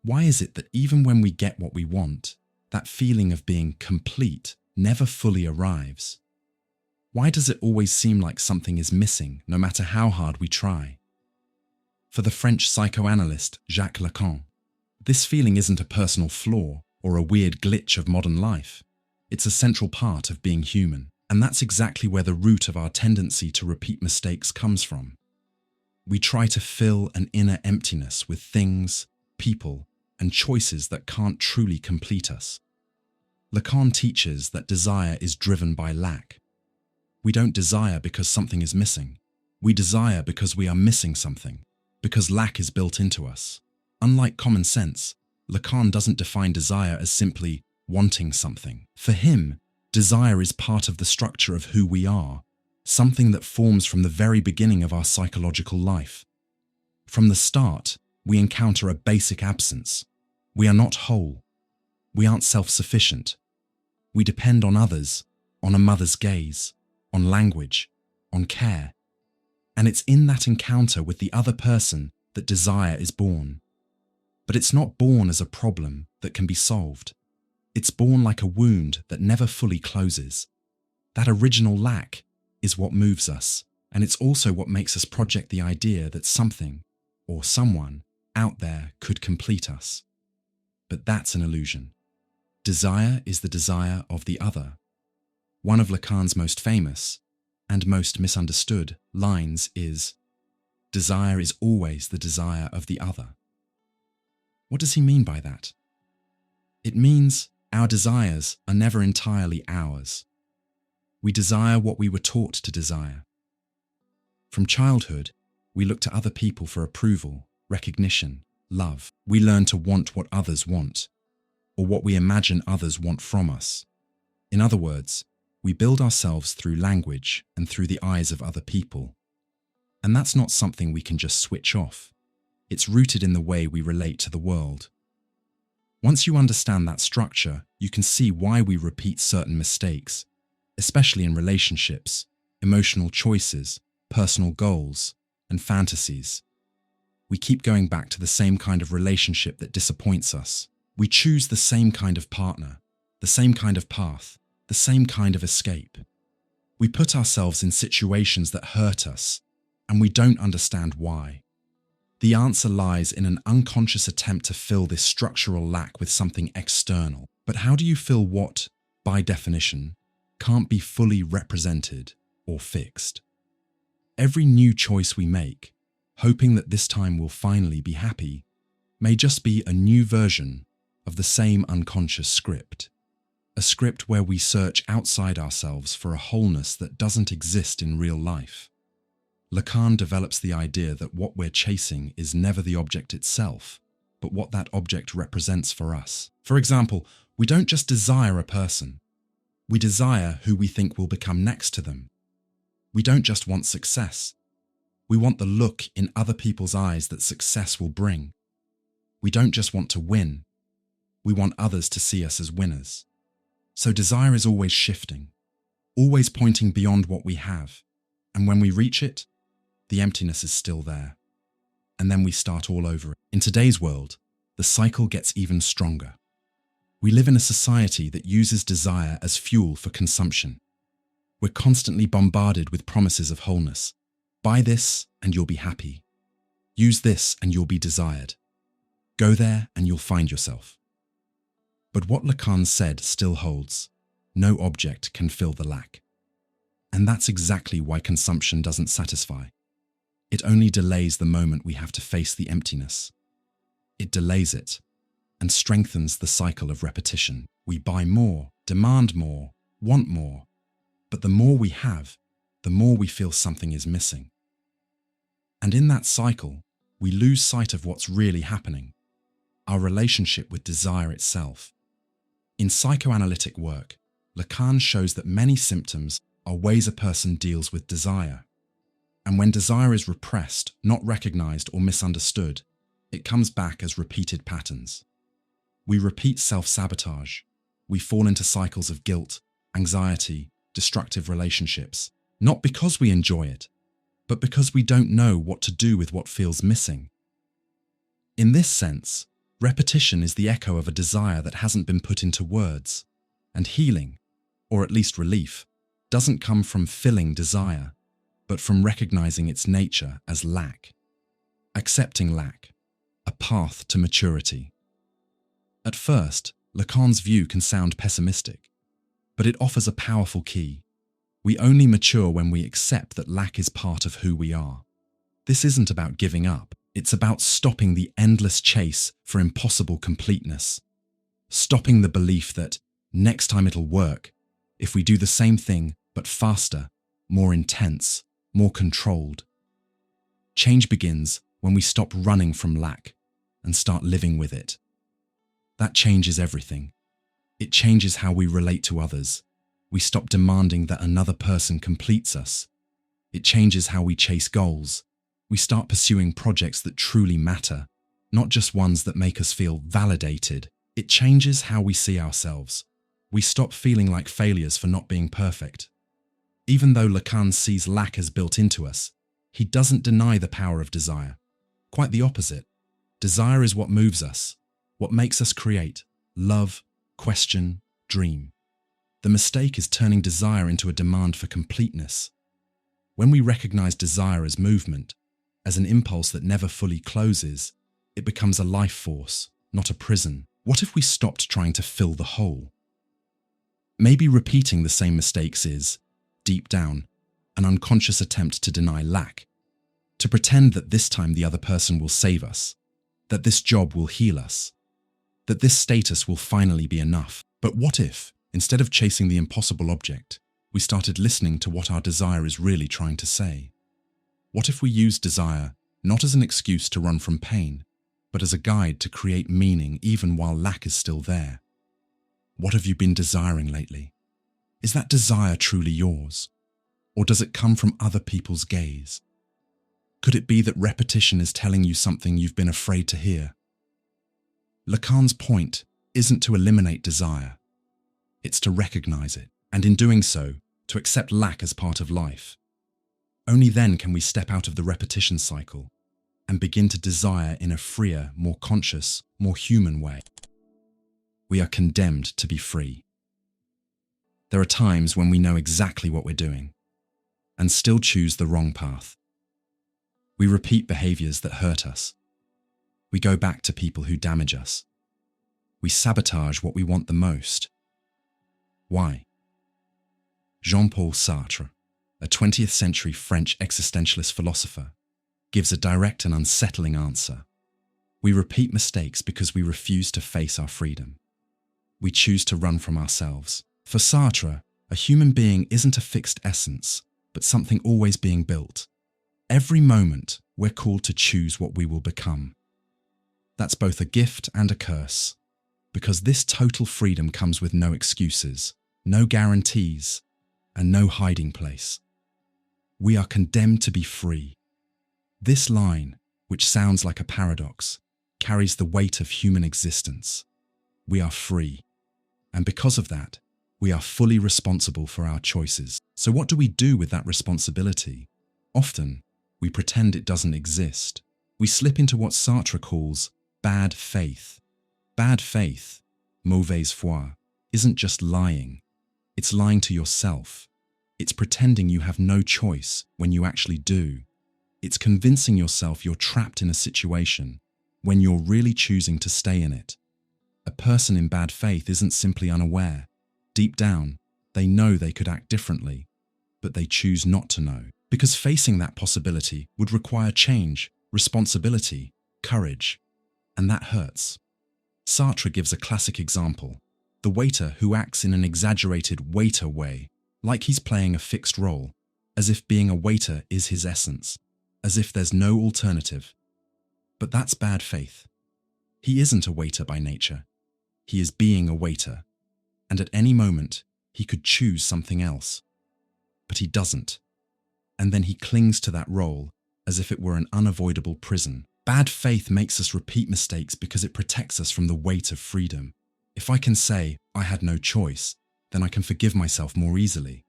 Why is it that even when we get what we want, that feeling of being complete never fully arrives? Why does it always seem like something is missing, no matter how hard we try? For the French psychoanalyst Jacques Lacan, this feeling isn't a personal flaw or a weird glitch of modern life. It's a central part of being human, and that's exactly where the root of our tendency to repeat mistakes comes from. We try to fill an inner emptiness with things, people, and choices that can't truly complete us. Lacan teaches that desire is driven by lack. We don't desire because something is missing. We desire because we are missing something, because lack is built into us. Unlike common sense, Lacan doesn't define desire as simply wanting something. For him, desire is part of the structure of who we are, something that forms from the very beginning of our psychological life. From the start, we encounter a basic absence. We are not whole. We aren't self-sufficient. We depend on others, on a mother's gaze, on language, on care. And it's in that encounter with the other person that desire is born. But it's not born as a problem that can be solved. It's born like a wound that never fully closes. That original lack is what moves us And it's also what makes us project the idea that something, or someone, out there could complete us. But that's an illusion. Desire is the desire of the other. One of Lacan's most famous, and most misunderstood, lines is, "Desire is always the desire of the other." What does he mean by that? It means our desires are never entirely ours. We desire what we were taught to desire. From childhood, we look to other people for approval, recognition, love. We learn to want what others want, or what we imagine others want from us. In other words, we build ourselves through language and through the eyes of other people. And that's not something we can just switch off. It's rooted in the way we relate to the world. Once you understand that structure, you can see why we repeat certain mistakes, especially in relationships, emotional choices, personal goals, and fantasies. We keep going back to the same kind of relationship that disappoints us. We choose the same kind of partner, the same kind of path, the same kind of escape. We put ourselves in situations that hurt us, and we don't understand why. The answer lies in an unconscious attempt to fill this structural lack with something external. But how do you fill what, by definition, can't be fully represented or fixed? Every new choice we make, hoping that this time we'll finally be happy, may just be a new version of the same unconscious script. A script where we search outside ourselves for a wholeness that doesn't exist in real life. Lacan develops the idea that what we're chasing is never the object itself, but what that object represents for us. For example, we don't just desire a person. We desire who we think will become next to them. We don't just want success. We want the look in other people's eyes that success will bring. We don't just want to win. We want others to see us as winners. So desire is always shifting, always pointing beyond what we have. And when we reach it, the emptiness is still there. And then we start all over. In today's world, the cycle gets even stronger. We live in a society that uses desire as fuel for consumption. We're constantly bombarded with promises of wholeness. Buy this and you'll be happy. Use this and you'll be desired. Go there and you'll find yourself. But what Lacan said still holds. No object can fill the lack. And that's exactly why consumption doesn't satisfy. It only delays the moment we have to face the emptiness. It delays it and strengthens the cycle of repetition. We buy more, demand more, want more. But the more we have, the more we feel something is missing. And in that cycle, we lose sight of what's really happening, our relationship with desire itself. In psychoanalytic work, Lacan shows that many symptoms are ways a person deals with desire. And when desire is repressed, not recognized or misunderstood, it comes back as repeated patterns. We repeat self-sabotage. We fall into cycles of guilt, anxiety, destructive relationships, not because we enjoy it, but because we don't know what to do with what feels missing. In this sense, repetition is the echo of a desire that hasn't been put into words, and healing, or at least relief, doesn't come from filling desire, but from recognizing its nature as lack. Accepting lack, a path to maturity. At first, Lacan's view can sound pessimistic, but it offers a powerful key. We only mature when we accept that lack is part of who we are. This isn't about giving up. It's about stopping the endless chase for impossible completeness. Stopping the belief that next time it'll work if we do the same thing but faster, more intense, more controlled. Change begins when we stop running from lack and start living with it. That changes everything. It changes how we relate to others. We stop demanding that another person completes us. It changes how we chase goals. We start pursuing projects that truly matter, not just ones that make us feel validated. It changes how we see ourselves. We stop feeling like failures for not being perfect. Even though Lacan sees lack as built into us, he doesn't deny the power of desire. Quite the opposite. Desire is what moves us, what makes us create, love, question, dream. The mistake is turning desire into a demand for completeness. When we recognize desire as movement, as an impulse that never fully closes, it becomes a life force, not a prison. What if we stopped trying to fill the hole? Maybe repeating the same mistakes is, deep down, an unconscious attempt to deny lack, to pretend that this time the other person will save us, that this job will heal us, that this status will finally be enough. But what if, instead of chasing the impossible object, we started listening to what our desire is really trying to say? What if we used desire not as an excuse to run from pain, but as a guide to create meaning even while lack is still there? What have you been desiring lately? Is that desire truly yours? Or does it come from other people's gaze? Could it be that repetition is telling you something you've been afraid to hear? Lacan's point isn't to eliminate desire. It's to recognize it, and in doing so, to accept lack as part of life. Only then can we step out of the repetition cycle and begin to desire in a freer, more conscious, more human way. We are condemned to be free. There are times when we know exactly what we're doing and still choose the wrong path. We repeat behaviors that hurt us. We go back to people who damage us. We sabotage what we want the most. Why? Jean-Paul Sartre, a 20th century French existentialist philosopher, gives a direct and unsettling answer. We repeat mistakes because we refuse to face our freedom. We choose to run from ourselves. For Sartre, a human being isn't a fixed essence, but something always being built. Every moment, we're called to choose what we will become. That's both a gift and a curse, because this total freedom comes with no excuses, no guarantees, and no hiding place. We are condemned to be free. This line, which sounds like a paradox, carries the weight of human existence. We are free, and because of that, we are fully responsible for our choices. So what do we do with that responsibility? Often, we pretend it doesn't exist. We slip into what Sartre calls bad faith. Bad faith, mauvaise foi, isn't just lying. It's lying to yourself. It's pretending you have no choice when you actually do. It's convincing yourself you're trapped in a situation when you're really choosing to stay in it. A person in bad faith isn't simply unaware. Deep down, they know they could act differently, but they choose not to know. Because facing that possibility would require change, responsibility, courage, and that hurts. Sartre gives a classic example: the waiter who acts in an exaggerated waiter way, like he's playing a fixed role, as if being a waiter is his essence, as if there's no alternative. But that's bad faith. He isn't a waiter by nature. He is being a waiter, and at any moment, he could choose something else. But he doesn't. And then he clings to that role as if it were an unavoidable prison. Bad faith makes us repeat mistakes because it protects us from the weight of freedom. If I can say, I had no choice, then I can forgive myself more easily.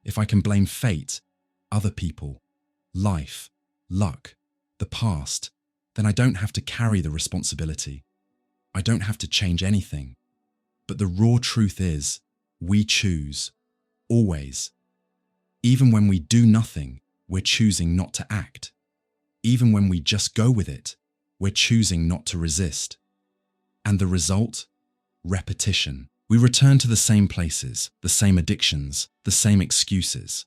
If I can blame fate, other people, life, luck, the past, then I don't have to carry the responsibility. I don't have to change anything. But the raw truth is, we choose, always. Even when we do nothing, we're choosing not to act. Even when we just go with it, we're choosing not to resist. And the result? Repetition. We return to the same places, the same addictions, the same excuses.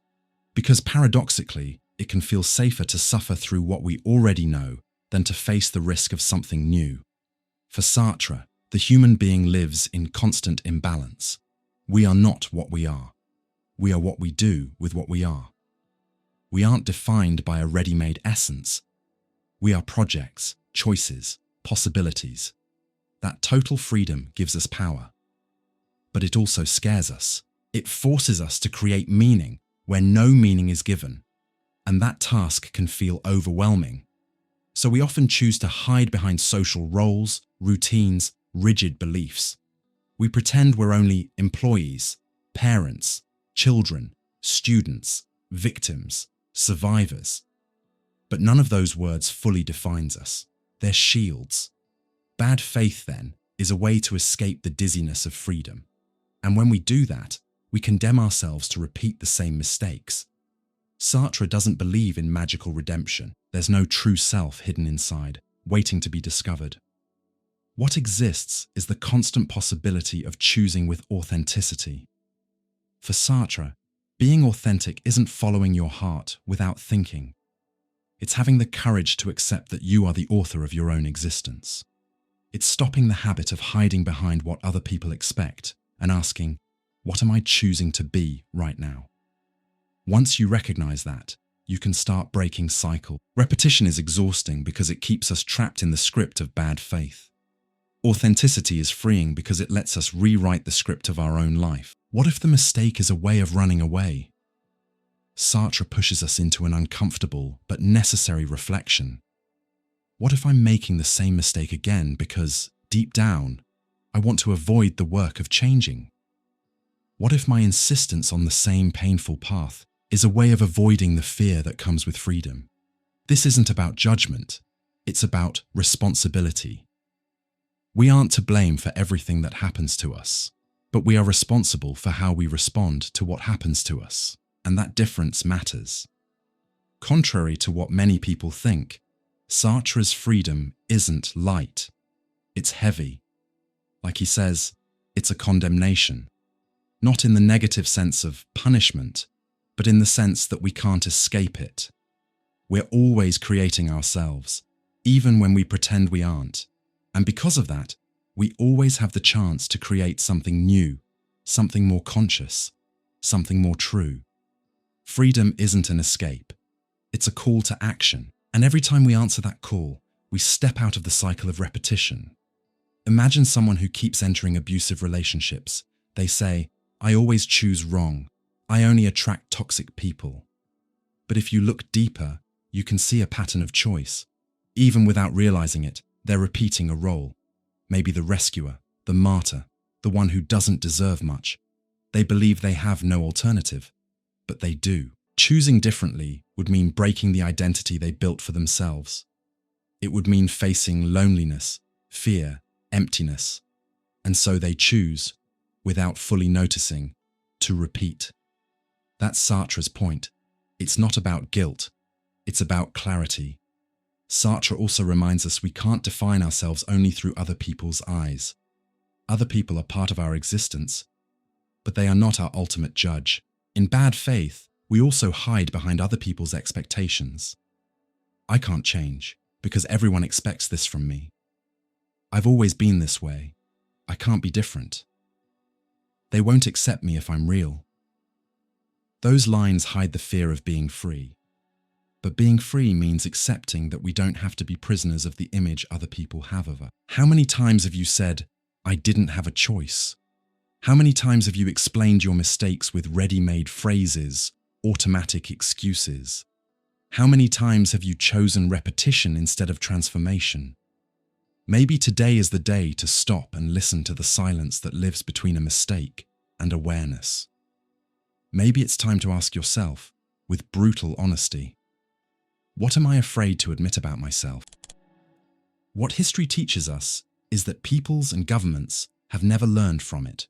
Because paradoxically, it can feel safer to suffer through what we already know than to face the risk of something new. For Sartre, the human being lives in constant imbalance. We are not what we are. We are what we do with what we are. We aren't defined by a ready-made essence. We are projects, choices, possibilities. That total freedom gives us power. But it also scares us. It forces us to create meaning where no meaning is given. And that task can feel overwhelming. So we often choose to hide behind social roles, routines, rigid beliefs. We pretend we're only employees, parents, children, students, victims, survivors. But none of those words fully defines us. They're shields. Bad faith, then, is a way to escape the dizziness of freedom. And when we do that, we condemn ourselves to repeat the same mistakes. Sartre doesn't believe in magical redemption. There's no true self hidden inside, waiting to be discovered. What exists is the constant possibility of choosing with authenticity. For Sartre, being authentic isn't following your heart without thinking. It's having the courage to accept that you are the author of your own existence. It's stopping the habit of hiding behind what other people expect and asking, what am I choosing to be right now? Once you recognize that, you can start breaking cycle. Repetition is exhausting because it keeps us trapped in the script of bad faith. Authenticity is freeing because it lets us rewrite the script of our own life. What if the mistake is a way of running away? Sartre pushes us into an uncomfortable but necessary reflection. What if I'm making the same mistake again because, deep down, I want to avoid the work of changing? What if my insistence on the same painful path is a way of avoiding the fear that comes with freedom? This isn't about judgment, it's about responsibility. We aren't to blame for everything that happens to us, but we are responsible for how we respond to what happens to us, and that difference matters. Contrary to what many people think, Sartre's freedom isn't light. It's heavy. Like he says, it's a condemnation. Not in the negative sense of punishment, but in the sense that we can't escape it. We're always creating ourselves, even when we pretend we aren't. And because of that, we always have the chance to create something new, something more conscious, something more true. Freedom isn't an escape. It's a call to action. And every time we answer that call, we step out of the cycle of repetition. Imagine someone who keeps entering abusive relationships. They say, I always choose wrong. I only attract toxic people. But if you look deeper, you can see a pattern of choice. Even without realizing it, they're repeating a role. Maybe the rescuer, the martyr, the one who doesn't deserve much. They believe they have no alternative, but they do. Choosing differently would mean breaking the identity they built for themselves. It would mean facing loneliness, fear, emptiness. And so they choose, without fully noticing, to repeat. That's Sartre's point. It's not about guilt. It's about clarity. Sartre also reminds us we can't define ourselves only through other people's eyes. Other people are part of our existence, but they are not our ultimate judge. In bad faith, we also hide behind other people's expectations. I can't change because everyone expects this from me. I've always been this way. I can't be different. They won't accept me if I'm real. Those lines hide the fear of being free. But being free means accepting that we don't have to be prisoners of the image other people have of us. How many times have you said, I didn't have a choice? How many times have you explained your mistakes with ready-made phrases, automatic excuses? How many times have you chosen repetition instead of transformation? Maybe today is the day to stop and listen to the silence that lives between a mistake and awareness. Maybe it's time to ask yourself, with brutal honesty, what am I afraid to admit about myself? What history teaches us is that peoples and governments have never learned from it.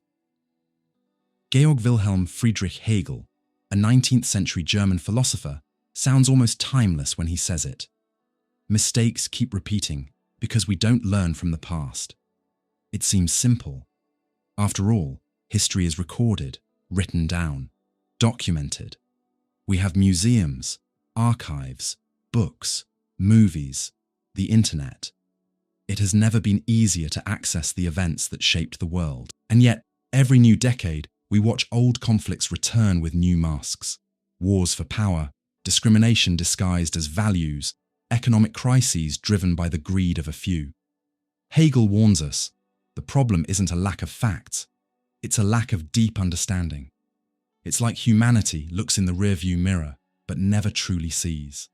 Georg Wilhelm Friedrich Hegel, a 19th century German philosopher, sounds almost timeless when he says it. Mistakes keep repeating because we don't learn from the past. It seems simple. After all, history is recorded, written down, documented. We have museums, archives, books, movies, the internet. It has never been easier to access the events that shaped the world. And yet, every new decade, we watch old conflicts return with new masks. Wars for power, discrimination disguised as values, economic crises driven by the greed of a few. Hegel warns us, the problem isn't a lack of facts, it's a lack of deep understanding. It's like humanity looks in the rearview mirror, but never truly sees.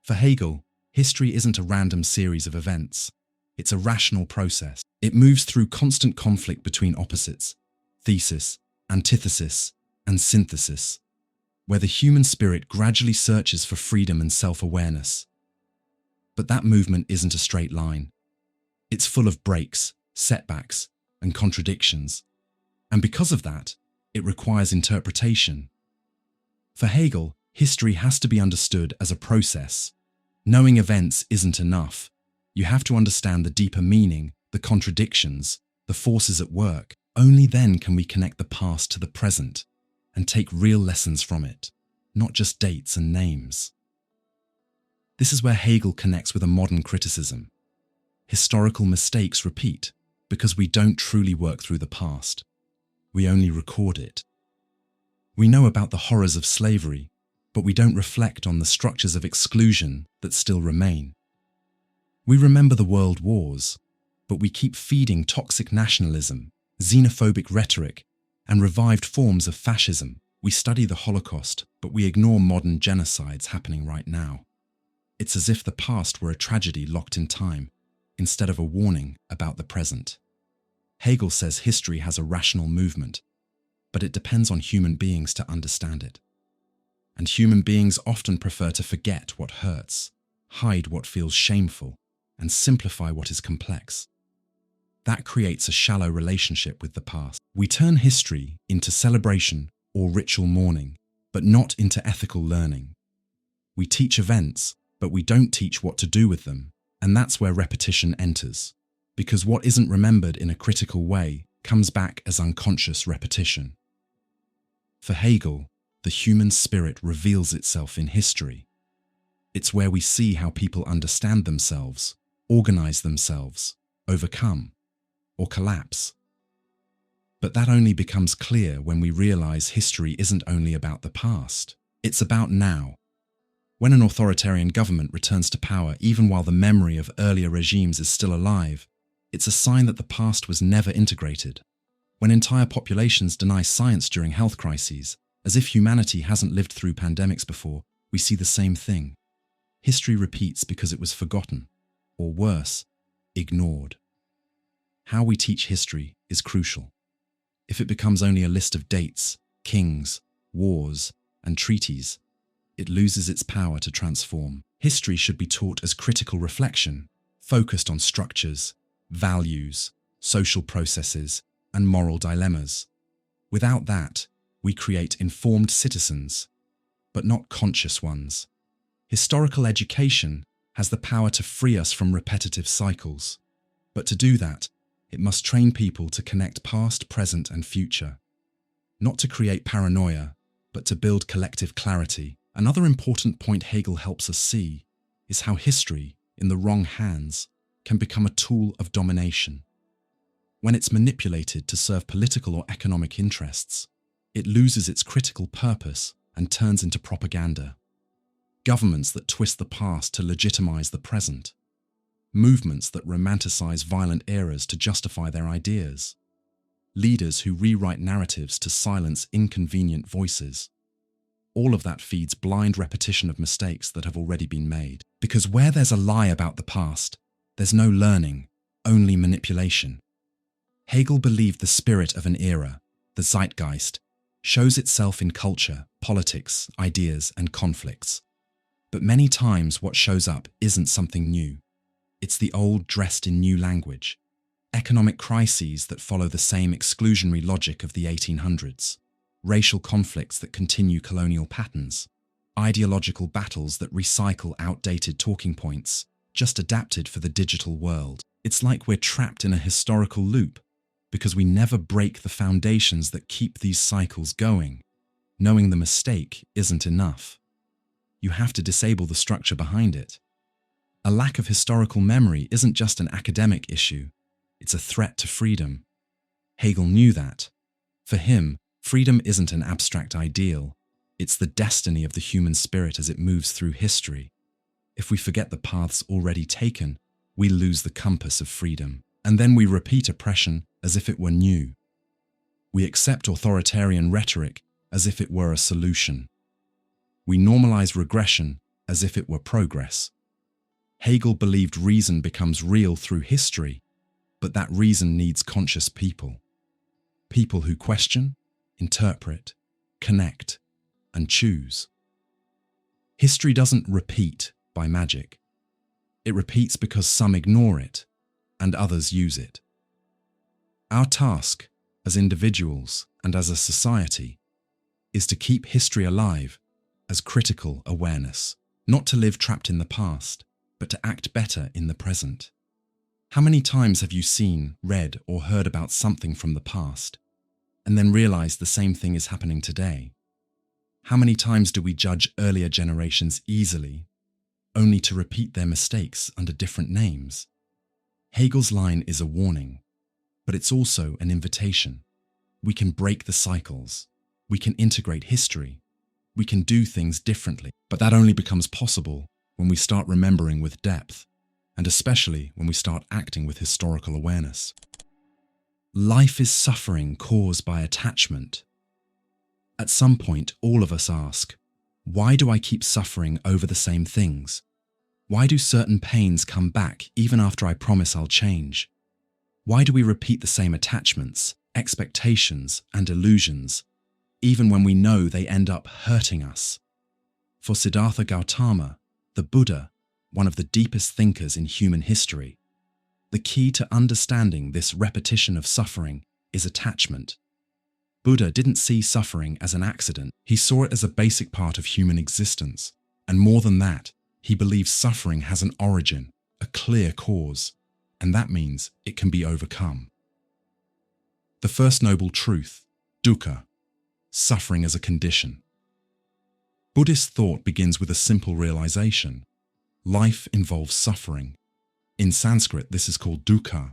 For Hegel, history isn't a random series of events. It's a rational process. It moves through constant conflict between opposites, thesis, antithesis, and synthesis, where the human spirit gradually searches for freedom and self-awareness. But that movement isn't a straight line. It's full of breaks, setbacks, and contradictions. And because of that, it requires interpretation. For Hegel, History has to be understood as a process. Knowing events isn't enough. You have to understand the deeper meaning, the contradictions, the forces at work. Only then can we connect the past to the present and take real lessons from it, not just dates and names. This is where Hegel connects with a modern criticism. Historical mistakes repeat because we don't truly work through the past. We only record it. We know about the horrors of slavery, but we don't reflect on the structures of exclusion that still remain. We remember the world wars, but we keep feeding toxic nationalism, xenophobic rhetoric, and revived forms of fascism. We study the Holocaust, but we ignore modern genocides happening right now. It's as if the past were a tragedy locked in time, instead of a warning about the present. Hegel says history has a rational movement, but it depends on human beings to understand it. And human beings often prefer to forget what hurts, hide what feels shameful, and simplify what is complex. That creates a shallow relationship with the past. We turn history into celebration or ritual mourning, but not into ethical learning. We teach events, but we don't teach what to do with them, and that's where repetition enters. Because what isn't remembered in a critical way comes back as unconscious repetition. For Hegel, the human spirit reveals itself in history. It's where we see how people understand themselves, organize themselves, overcome, or collapse. But that only becomes clear when we realize history isn't only about the past, it's about now. When an authoritarian government returns to power even while the memory of earlier regimes is still alive, it's a sign that the past was never integrated. When entire populations deny science during health crises, as if humanity hasn't lived through pandemics before, we see the same thing. History repeats because it was forgotten, or worse, ignored. How we teach history is crucial. If it becomes only a list of dates, kings, wars, and treaties, it loses its power to transform. History should be taught as critical reflection, focused on structures, values, social processes, and moral dilemmas. Without that, we create informed citizens, but not conscious ones. Historical education has the power to free us from repetitive cycles. But to do that, it must train people to connect past, present, and future. Not to create paranoia, but to build collective clarity. Another important point Hegel helps us see is how history, in the wrong hands, can become a tool of domination. When it's manipulated to serve political or economic interests, it loses its critical purpose and turns into propaganda. Governments that twist the past to legitimize the present. Movements that romanticize violent eras to justify their ideas. Leaders who rewrite narratives to silence inconvenient voices. All of that feeds blind repetition of mistakes that have already been made. Because where there's a lie about the past, there's no learning, only manipulation. Hegel believed the spirit of an era, the zeitgeist, shows itself in culture, politics, ideas, and conflicts. But many times what shows up isn't something new. It's the old dressed in new language. Economic crises that follow the same exclusionary logic of the 1800s. Racial conflicts that continue colonial patterns. Ideological battles that recycle outdated talking points, just adapted for the digital world. It's like we're trapped in a historical loop because we never break the foundations that keep these cycles going. Knowing the mistake isn't enough. You have to disable the structure behind it. A lack of historical memory isn't just an academic issue, it's a threat to freedom. Hegel knew that. For him, freedom isn't an abstract ideal, it's the destiny of the human spirit as it moves through history. If we forget the paths already taken, we lose the compass of freedom, and then we repeat oppression as if it were new. We accept authoritarian rhetoric as if it were a solution. We normalize regression as if it were progress. Hegel believed reason becomes real through history, but that reason needs conscious people. People who question, interpret, connect, and choose. History doesn't repeat by magic. It repeats because some ignore it and others use it. Our task, as individuals and as a society, is to keep history alive as critical awareness, not to live trapped in the past, but to act better in the present. How many times have you seen, read, or heard about something from the past, and then realized the same thing is happening today? How many times do we judge earlier generations easily, only to repeat their mistakes under different names? Hegel's line is a warning, but it's also an invitation. We can break the cycles. We can integrate history. We can do things differently, but that only becomes possible when we start remembering with depth, and especially when we start acting with historical awareness. Life is suffering caused by attachment. At some point, all of us ask, why do I keep suffering over the same things? Why do certain pains come back even after I promise I'll change? Why do we repeat the same attachments, expectations, and illusions, even when we know they end up hurting us? For Siddhartha Gautama, the Buddha, one of the deepest thinkers in human history, the key to understanding this repetition of suffering is attachment. Buddha didn't see suffering as an accident. He saw it as a basic part of human existence. And more than that, he believes suffering has an origin, a clear cause, and that means it can be overcome. The first noble truth, dukkha, suffering as a condition. Buddhist thought begins with a simple realization. Life involves suffering. In Sanskrit, this is called dukkha.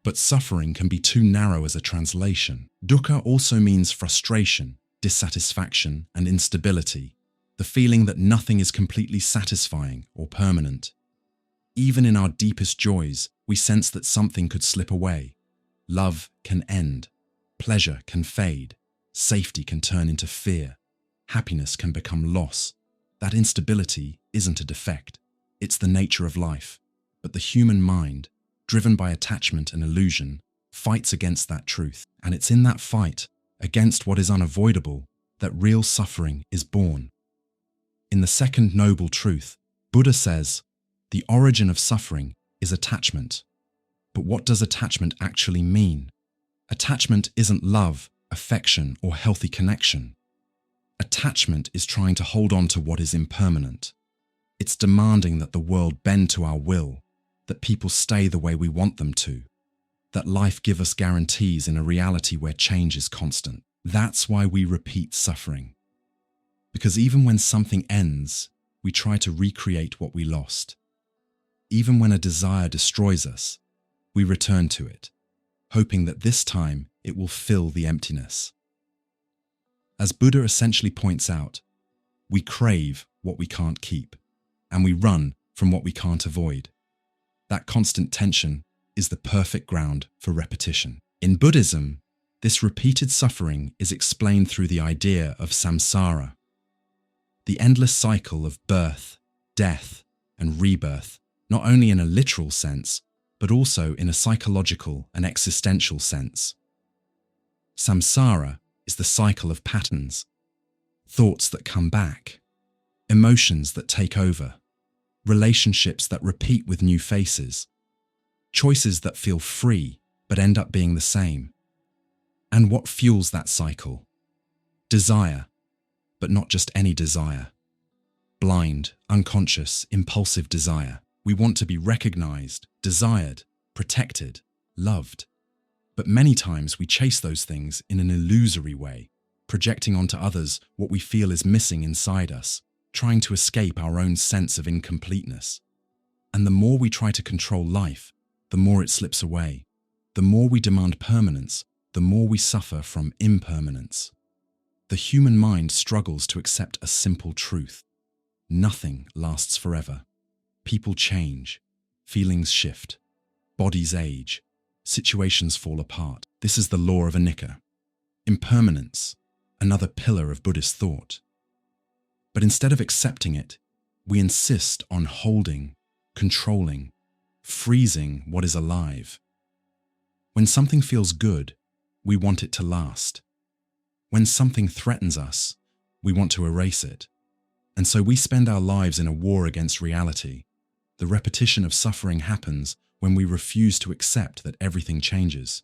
But suffering can be too narrow as a translation. Dukkha also means frustration, dissatisfaction, and instability, the feeling that nothing is completely satisfying or permanent. Even in our deepest joys, we sense that something could slip away. Love can end. Pleasure can fade. Safety can turn into fear. Happiness can become loss. That instability isn't a defect. It's the nature of life. But the human mind, driven by attachment and illusion, fights against that truth. And it's in that fight, against what is unavoidable, that real suffering is born. In the second noble truth, Buddha says, the origin of suffering is attachment. But what does attachment actually mean? Attachment isn't love, affection, or healthy connection. Attachment is trying to hold on to what is impermanent. It's demanding that the world bend to our will, that people stay the way we want them to, that life give us guarantees in a reality where change is constant. That's why we repeat suffering. Because even when something ends, we try to recreate what we lost. Even when a desire destroys us, we return to it, hoping that this time it will fill the emptiness. As Buddha essentially points out, we crave what we can't keep, and we run from what we can't avoid. That constant tension is the perfect ground for repetition. In Buddhism, this repeated suffering is explained through the idea of samsara, the endless cycle of birth, death, and rebirth, not only in a literal sense, but also in a psychological and existential sense. Samsara is the cycle of patterns, thoughts that come back, emotions that take over, relationships that repeat with new faces, choices that feel free but end up being the same. And what fuels that cycle? Desire, but not just any desire. Blind, unconscious, impulsive desire. We want to be recognized, desired, protected, loved. But many times we chase those things in an illusory way, projecting onto others what we feel is missing inside us, trying to escape our own sense of incompleteness. And the more we try to control life, the more it slips away. The more we demand permanence, the more we suffer from impermanence. The human mind struggles to accept a simple truth. Nothing lasts forever. People change, feelings shift, bodies age, situations fall apart. This is the law of anicca. Impermanence, another pillar of Buddhist thought. But instead of accepting it, we insist on holding, controlling, freezing what is alive. When something feels good, we want it to last. When something threatens us, we want to erase it. And so we spend our lives in a war against reality. The repetition of suffering happens when we refuse to accept that everything changes.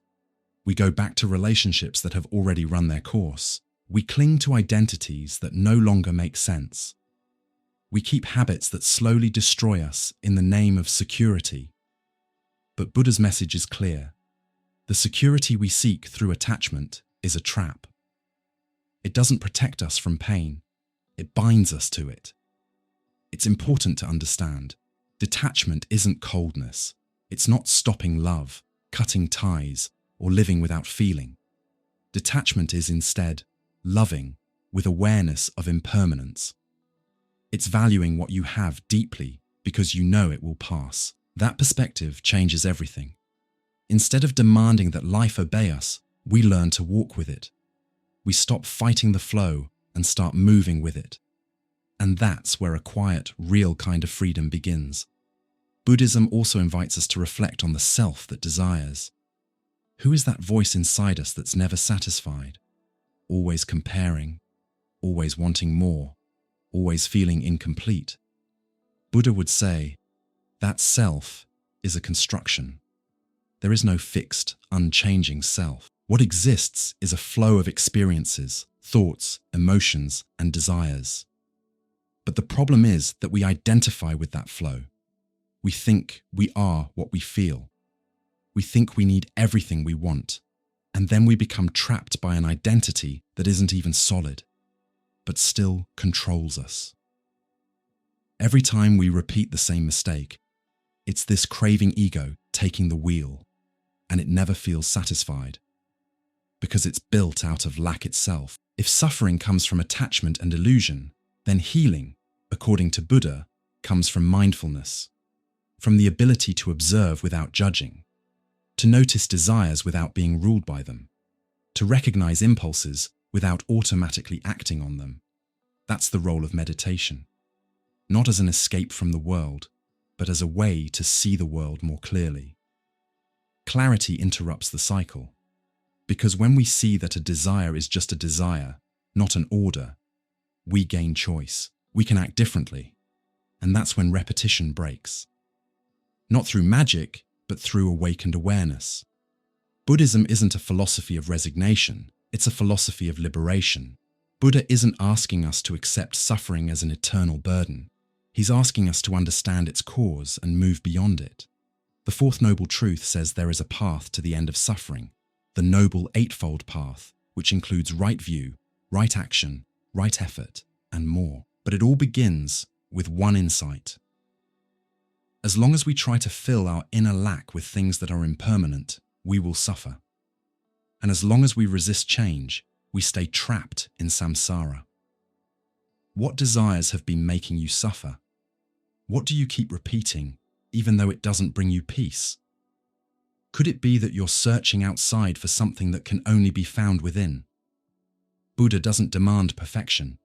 We go back to relationships that have already run their course, We cling to identities that no longer make sense. We keep habits that slowly destroy us in the name of security. But Buddha's message is clear. The security we seek through attachment is a trap. It doesn't protect us from pain. It binds us to it. It's important to understand. Detachment isn't coldness. It's not stopping love, cutting ties, or living without feeling. Detachment is instead loving with awareness of impermanence. It's valuing what you have deeply because you know it will pass. That perspective changes everything. Instead of demanding that life obey us, we learn to walk with it. We stop fighting the flow and start moving with it. And that's where a quiet, real kind of freedom begins. Buddhism also invites us to reflect on the self that desires. Who is that voice inside us that's never satisfied? Always comparing, always wanting more, always feeling incomplete. Buddha would say, that self is a construction. There is no fixed, unchanging self. What exists is a flow of experiences, thoughts, emotions, and desires. But the problem is that we identify with that flow. We think we are what we feel. We think we need everything we want, and then we become trapped by an identity that isn't even solid, but still controls us. Every time we repeat the same mistake, it's this craving ego taking the wheel, and it never feels satisfied, because it's built out of lack itself. If suffering comes from attachment and illusion, then healing, according to Buddha, comes from mindfulness, from the ability to observe without judging, to notice desires without being ruled by them, to recognize impulses without automatically acting on them. That's the role of meditation, not as an escape from the world, but as a way to see the world more clearly. Clarity interrupts the cycle, because when we see that a desire is just a desire, not an order, we gain choice. We can act differently, and that's when repetition breaks. Not through magic, but through awakened awareness. Buddhism isn't a philosophy of resignation, it's a philosophy of liberation. Buddha isn't asking us to accept suffering as an eternal burden. He's asking us to understand its cause and move beyond it. The Fourth Noble Truth says there is a path to the end of suffering, the Noble Eightfold Path, which includes right view, right action, right effort, and more. But it all begins with one insight. As long as we try to fill our inner lack with things that are impermanent, we will suffer. And as long as we resist change, we stay trapped in samsara. What desires have been making you suffer? What do you keep repeating, even though it doesn't bring you peace? Could it be that you're searching outside for something that can only be found within? Buddha doesn't demand perfection.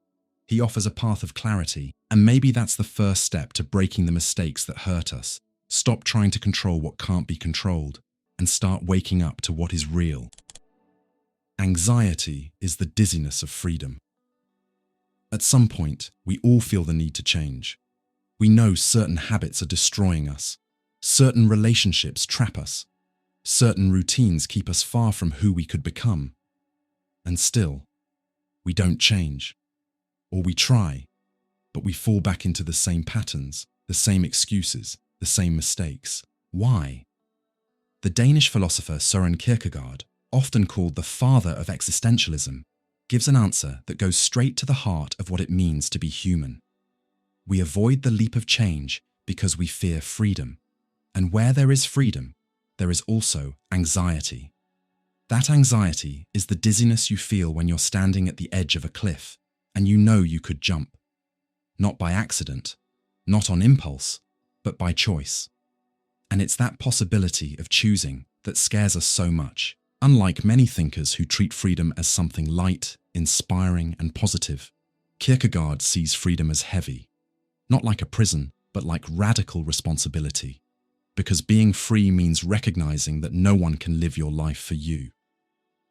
He offers a path of clarity, and maybe that's the first step to breaking the mistakes that hurt us. Stop trying to control what can't be controlled, and start waking up to what is real. Anxiety is the dizziness of freedom. At some point, we all feel the need to change. We know certain habits are destroying us. Certain relationships trap us. Certain routines keep us far from who we could become. And still, we don't change. Or we try, but we fall back into the same patterns, the same excuses, the same mistakes. Why? The Danish philosopher Søren Kierkegaard, often called the father of existentialism, gives an answer that goes straight to the heart of what it means to be human. We avoid the leap of change because we fear freedom. And where there is freedom, there is also anxiety. That anxiety is the dizziness you feel when you're standing at the edge of a cliff and you know you could jump. Not by accident, not on impulse, but by choice. And it's that possibility of choosing that scares us so much. Unlike many thinkers who treat freedom as something light, inspiring, and positive, Kierkegaard sees freedom as heavy, not like a prison, but like radical responsibility. Because being free means recognizing that no one can live your life for you.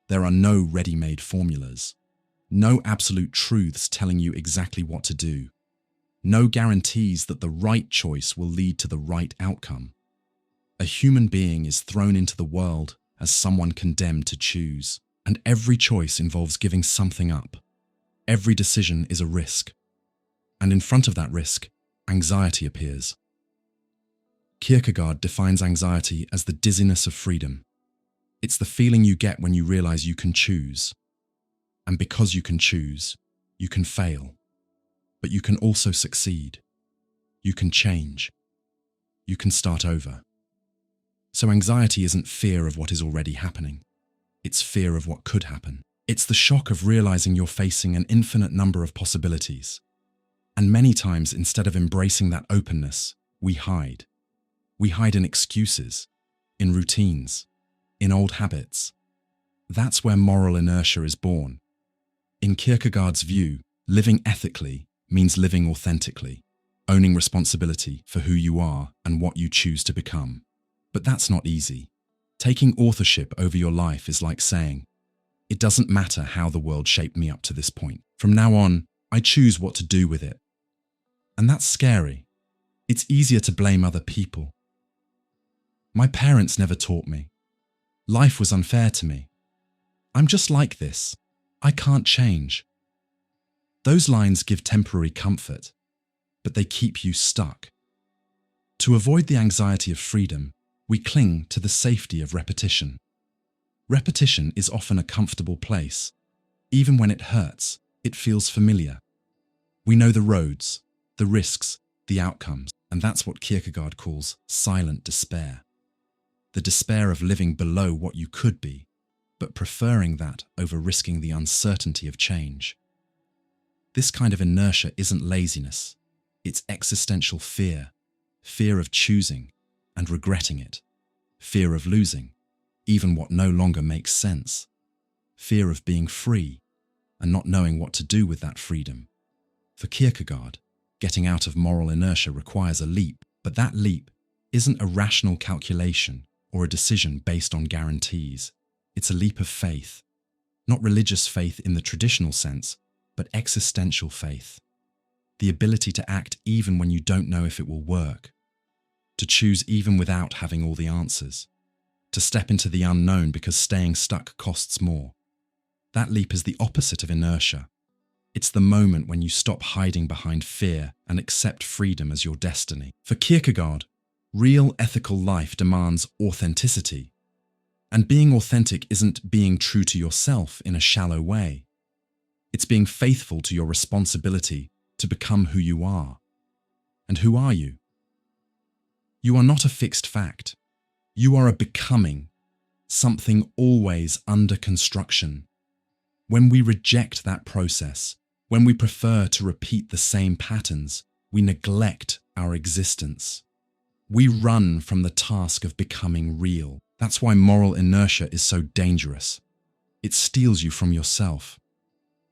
There are no ready-made formulas, no absolute truths telling you exactly what to do, no guarantees that the right choice will lead to the right outcome. A human being is thrown into the world as someone condemned to choose, and every choice involves giving something up, Every decision is a risk. And in front of that risk, anxiety appears. Kierkegaard defines anxiety as the dizziness of freedom. It's the feeling you get when you realize you can choose. And because you can choose, you can fail. But you can also succeed. You can change. You can start over. So anxiety isn't fear of what is already happening. It's fear of what could happen. It's the shock of realizing you're facing an infinite number of possibilities. And many times, instead of embracing that openness, we hide. We hide in excuses, in routines, in old habits. That's where moral inertia is born. In Kierkegaard's view, living ethically means living authentically, owning responsibility for who you are and what you choose to become. But that's not easy. Taking authorship over your life is like saying, it doesn't matter how the world shaped me up to this point. From now on, I choose what to do with it. And that's scary. It's easier to blame other people. My parents never taught me. Life was unfair to me. I'm just like this. I can't change. Those lines give temporary comfort, but they keep you stuck. To avoid the anxiety of freedom, we cling to the safety of repetition. Repetition is often a comfortable place. Even when it hurts, it feels familiar. We know the roads, the risks, the outcomes, and that's what Kierkegaard calls silent despair. The despair of living below what you could be, but preferring that over risking the uncertainty of change. This kind of inertia isn't laziness, it's existential fear, fear of choosing and regretting it, fear of losing, even what no longer makes sense, fear of being free and not knowing what to do with that freedom. For Kierkegaard, getting out of moral inertia requires a leap, but that leap isn't a rational calculation or a decision based on guarantees. It's a leap of faith, not religious faith in the traditional sense, but existential faith. The ability to act even when you don't know if it will work, to choose even without having all the answers, to step into the unknown because staying stuck costs more. That leap is the opposite of inertia. It's the moment when you stop hiding behind fear and accept freedom as your destiny. For Kierkegaard, real ethical life demands authenticity. And being authentic isn't being true to yourself in a shallow way. It's being faithful to your responsibility to become who you are. And who are you? You are not a fixed fact. You are a becoming, something always under construction. When we reject that process, when we prefer to repeat the same patterns, we neglect our existence. We run from the task of becoming real. That's why moral inertia is so dangerous. It steals you from yourself.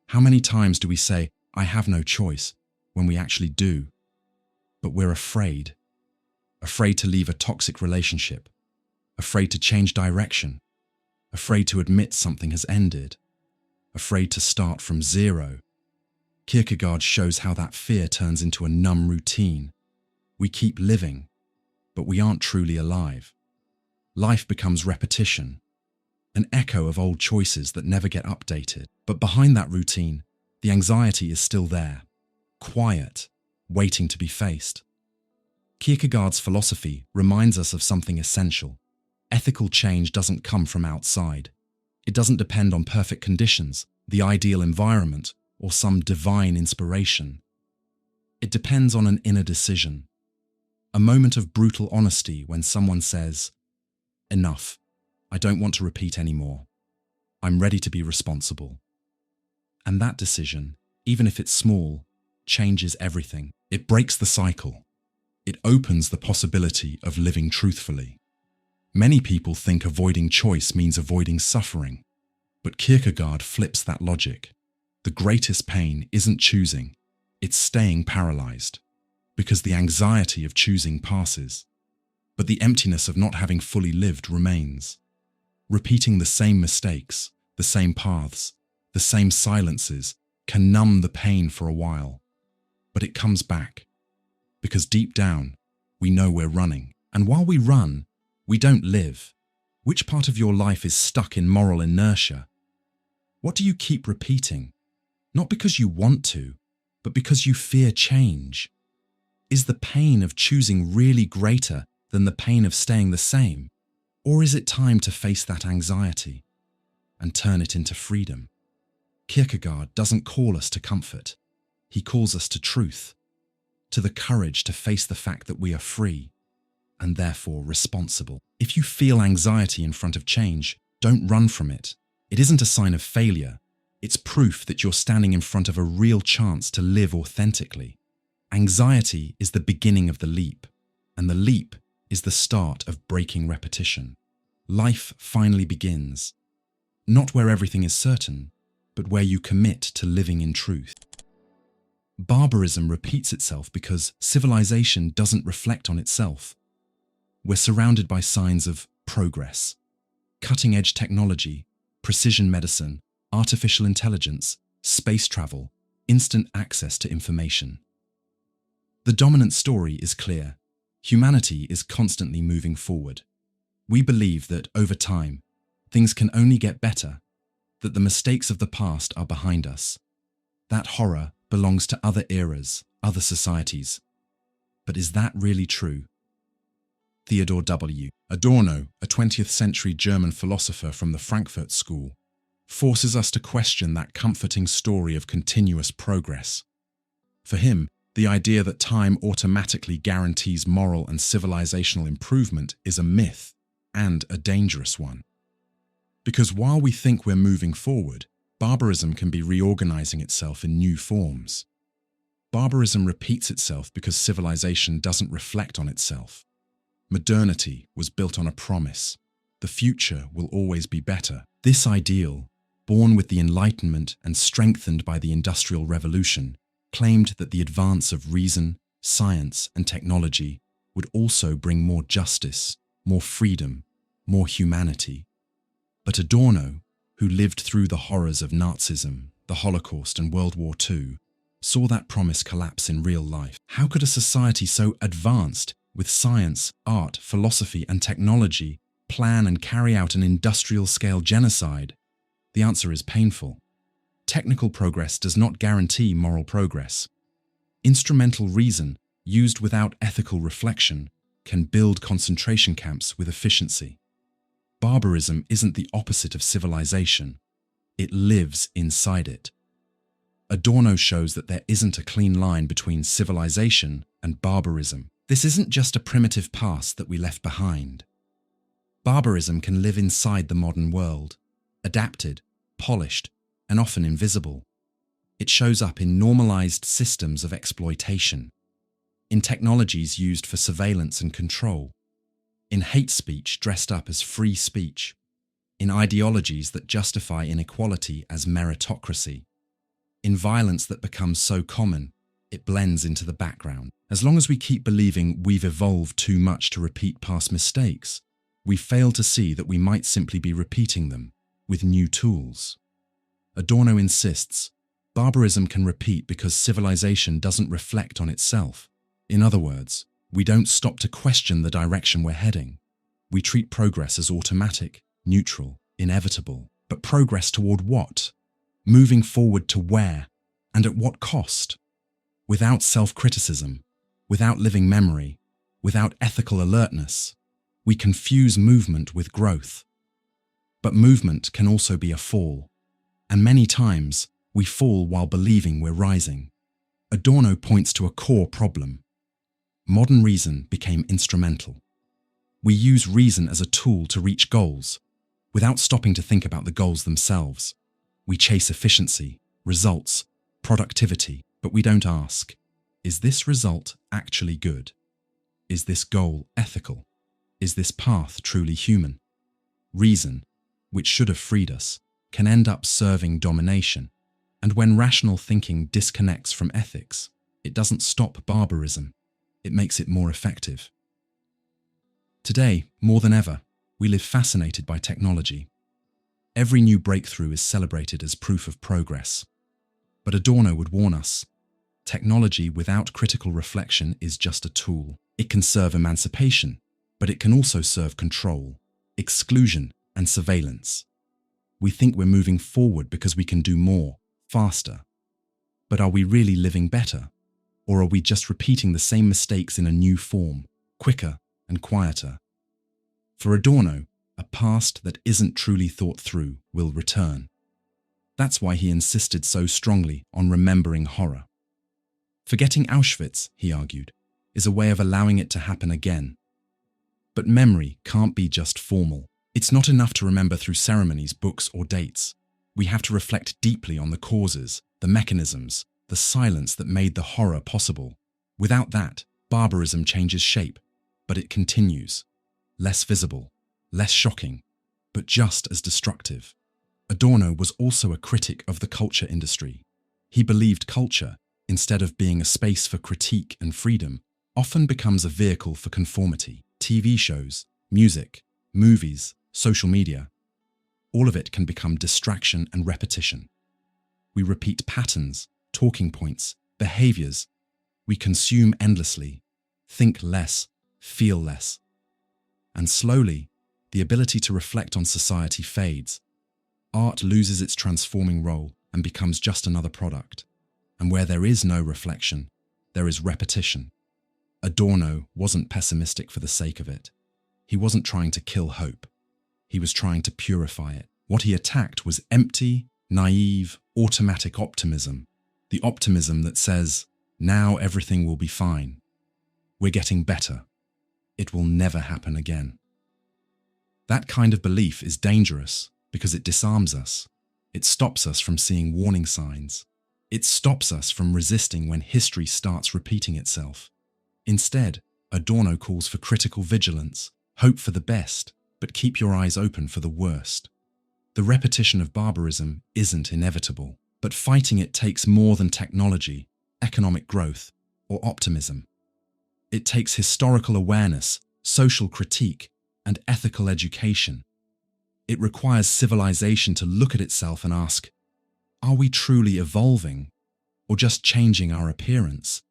How many times do we say, I have no choice, when we actually do? But we're afraid. Afraid to leave a toxic relationship. Afraid to change direction. Afraid to admit something has ended. Afraid to start from zero. Kierkegaard shows how that fear turns into a numb routine. We keep living, but we aren't truly alive. Life becomes repetition, an echo of old choices that never get updated. But behind that routine, the anxiety is still there, quiet, waiting to be faced. Kierkegaard's philosophy reminds us of something essential. Ethical change doesn't come from outside. It doesn't depend on perfect conditions, the ideal environment, or some divine inspiration. It depends on an inner decision, a moment of brutal honesty when someone says, enough, I don't want to repeat anymore. I'm ready to be responsible. And that decision, even if it's small, changes everything. It breaks the cycle. It opens the possibility of living truthfully. Many people think avoiding choice means avoiding suffering, but Kierkegaard flips that logic. The greatest pain isn't choosing, it's staying paralyzed, because the anxiety of choosing passes, but the emptiness of not having fully lived remains. Repeating the same mistakes, the same paths, the same silences can numb the pain for a while, but it comes back, because deep down, we know we're running. And while we run, we don't live. Which part of your life is stuck in moral inertia? What do you keep repeating? Not because you want to, but because you fear change. Is the pain of choosing really greater than the pain of staying the same? Or is it time to face that anxiety and turn it into freedom? Kierkegaard doesn't call us to comfort. He calls us to truth, to the courage to face the fact that we are free and therefore responsible. If you feel anxiety in front of change, don't run from it. It isn't a sign of failure. It's proof that you're standing in front of a real chance to live authentically. Anxiety is the beginning of the leap, and the leap is the start of breaking repetition. Life finally begins, not where everything is certain, but where you commit to living in truth. Barbarism repeats itself because civilization doesn't reflect on itself. We're surrounded by signs of progress, cutting-edge technology, precision medicine, artificial intelligence, space travel, instant access to information. The dominant story is clear. Humanity is constantly moving forward. We believe that, over time, things can only get better, that the mistakes of the past are behind us. That horror belongs to other eras, other societies. But is that really true? Theodor W. Adorno, a 20th century German philosopher from the Frankfurt School, forces us to question that comforting story of continuous progress. For him, the idea that time automatically guarantees moral and civilizational improvement is a myth, and a dangerous one. Because while we think we're moving forward, barbarism can be reorganizing itself in new forms. Barbarism repeats itself because civilization doesn't reflect on itself. Modernity was built on a promise. The future will always be better. This ideal, born with the Enlightenment and strengthened by the Industrial Revolution, claimed that the advance of reason, science, and technology would also bring more justice, more freedom, more humanity. But Adorno, who lived through the horrors of Nazism, the Holocaust, and World War II, saw that promise collapse in real life. How could a society so advanced, with science, art, philosophy, and technology, plan and carry out an industrial-scale genocide? The answer is painful. Technical progress does not guarantee moral progress. Instrumental reason, used without ethical reflection, can build concentration camps with efficiency. Barbarism isn't the opposite of civilization. It lives inside it. Adorno shows that there isn't a clean line between civilization and barbarism. This isn't just a primitive past that we left behind. Barbarism can live inside the modern world, adapted, polished, and often invisible. It shows up in normalized systems of exploitation, in technologies used for surveillance and control, in hate speech dressed up as free speech, in ideologies that justify inequality as meritocracy, in violence that becomes so common it blends into the background. As long as we keep believing we've evolved too much to repeat past mistakes, we fail to see that we might simply be repeating them with new tools. Adorno insists, barbarism can repeat because civilization doesn't reflect on itself. In other words, we don't stop to question the direction we're heading. We treat progress as automatic, neutral, inevitable. But progress toward what? Moving forward to where? And at what cost? Without self-criticism, without living memory, without ethical alertness, we confuse movement with growth. But movement can also be a fall. And many times, we fall while believing we're rising. Adorno points to a core problem. Modern reason became instrumental. We use reason as a tool to reach goals, without stopping to think about the goals themselves. We chase efficiency, results, productivity, but we don't ask, is this result actually good? Is this goal ethical? Is this path truly human? Reason, which should have freed us, can end up serving domination. And when rational thinking disconnects from ethics, it doesn't stop barbarism, it makes it more effective. Today, more than ever, we live fascinated by technology. Every new breakthrough is celebrated as proof of progress. But Adorno would warn us, technology without critical reflection is just a tool. It can serve emancipation, but it can also serve control, exclusion, and surveillance. We think we're moving forward because we can do more, faster, But are we really living better? Or are we just repeating the same mistakes in a new form, quicker and quieter? For Adorno, a past that isn't truly thought through will return. That's why he insisted so strongly on remembering horror. Forgetting Auschwitz, he argued, is a way of allowing it to happen again. But memory can't be just formal. It's not enough to remember through ceremonies, books, or dates. We have to reflect deeply on the causes, the mechanisms, the silence that made the horror possible. Without that, barbarism changes shape, but it continues. Less visible, less shocking, but just as destructive. Adorno was also a critic of the culture industry. He believed culture, instead of being a space for critique and freedom, often becomes a vehicle for conformity. TV shows, music, movies, social media, all of it can become distraction and repetition. We repeat patterns, talking points, behaviors. We consume endlessly, think less, feel less. And slowly, the ability to reflect on society fades. Art loses its transforming role and becomes just another product. And where there is no reflection, there is repetition. Adorno wasn't pessimistic for the sake of it. He wasn't trying to kill hope. He was trying to purify it. What he attacked was empty, naive, automatic optimism. The optimism that says, now everything will be fine. We're getting better. It will never happen again. That kind of belief is dangerous because it disarms us. It stops us from seeing warning signs. It stops us from resisting when history starts repeating itself. Instead, Adorno calls for critical vigilance, hope for the best, but keep your eyes open for the worst. The repetition of barbarism isn't inevitable, but fighting it takes more than technology, economic growth, or optimism. It takes historical awareness, social critique, and ethical education. It requires civilization to look at itself and ask, are we truly evolving, or just changing our appearance?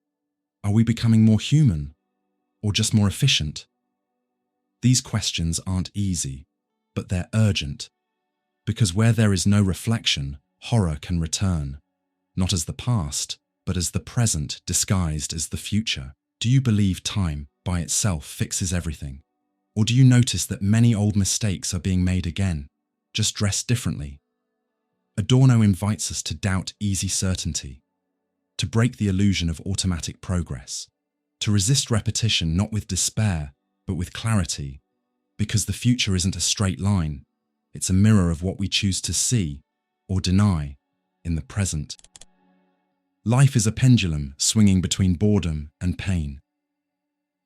Are we becoming more human, or just more efficient? These questions aren't easy, but they're urgent, because where there is no reflection, horror can return, not as the past, but as the present disguised as the future. Do you believe time, by itself, fixes everything? Or do you notice that many old mistakes are being made again, just dressed differently? Adorno invites us to doubt easy certainty, to break the illusion of automatic progress, to resist repetition not with despair, but with clarity, because the future isn't a straight line. It's a mirror of what we choose to see or deny in the present. Life is a pendulum swinging between boredom and pain.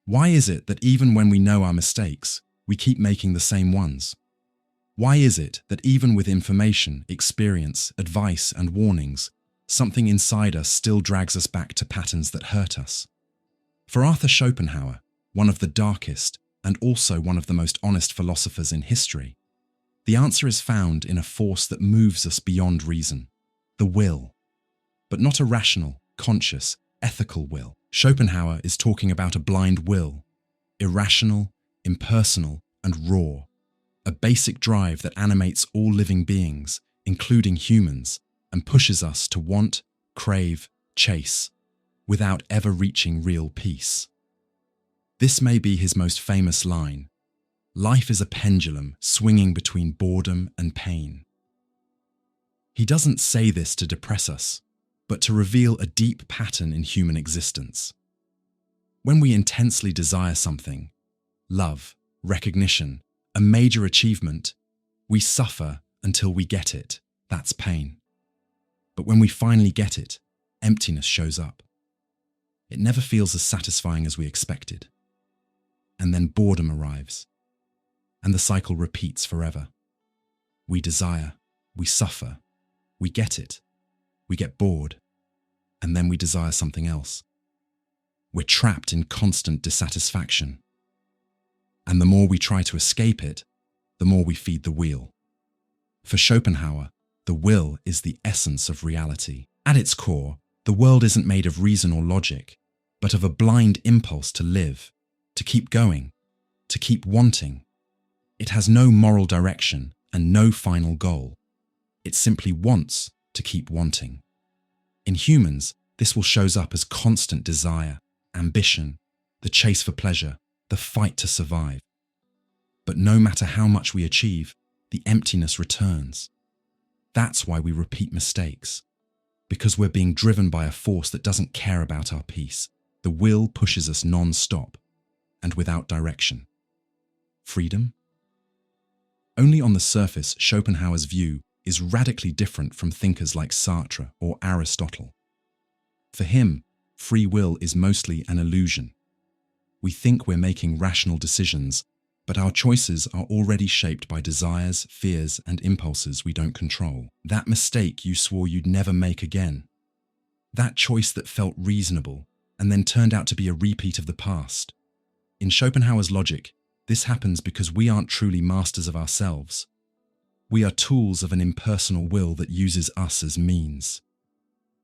Why is it that even when we know our mistakes, we keep making the same ones? Why is it that even with information, experience, advice, and warnings, something inside us still drags us back to patterns that hurt us? For Arthur Schopenhauer, one of the darkest and also one of the most honest philosophers in history, the answer is found in a force that moves us beyond reason, the will. But not a rational, conscious, ethical will. Schopenhauer is talking about a blind will, irrational, impersonal, and raw, a basic drive that animates all living beings, including humans, and pushes us to want, crave, chase, without ever reaching real peace. This may be his most famous line: life is a pendulum swinging between boredom and pain. He doesn't say this to depress us, but to reveal a deep pattern in human existence. When we intensely desire something, love, recognition, a major achievement, we suffer until we get it. That's pain. But when we finally get it, emptiness shows up. It never feels as satisfying as we expected. And then boredom arrives, and the cycle repeats forever. We desire, we suffer, we get it, we get bored, and then we desire something else. We're trapped in constant dissatisfaction. And the more we try to escape it, the more we feed the wheel. For Schopenhauer, the will is the essence of reality. At its core, the world isn't made of reason or logic, but of a blind impulse to live, to keep going, to keep wanting. It has no moral direction and no final goal. It simply wants to keep wanting. In humans, this will show up as constant desire, ambition, the chase for pleasure, the fight to survive. But no matter how much we achieve, the emptiness returns. That's why we repeat mistakes. Because we're being driven by a force that doesn't care about our peace. The will pushes us non-stop and without direction. Freedom? Only on the surface, Schopenhauer's view is radically different from thinkers like Sartre or Aristotle. For him, free will is mostly an illusion. We think we're making rational decisions, but our choices are already shaped by desires, fears, and impulses we don't control. That mistake you swore you'd never make again. That choice that felt reasonable and then turned out to be a repeat of the past. In Schopenhauer's logic, this happens because we aren't truly masters of ourselves. We are tools of an impersonal will that uses us as means.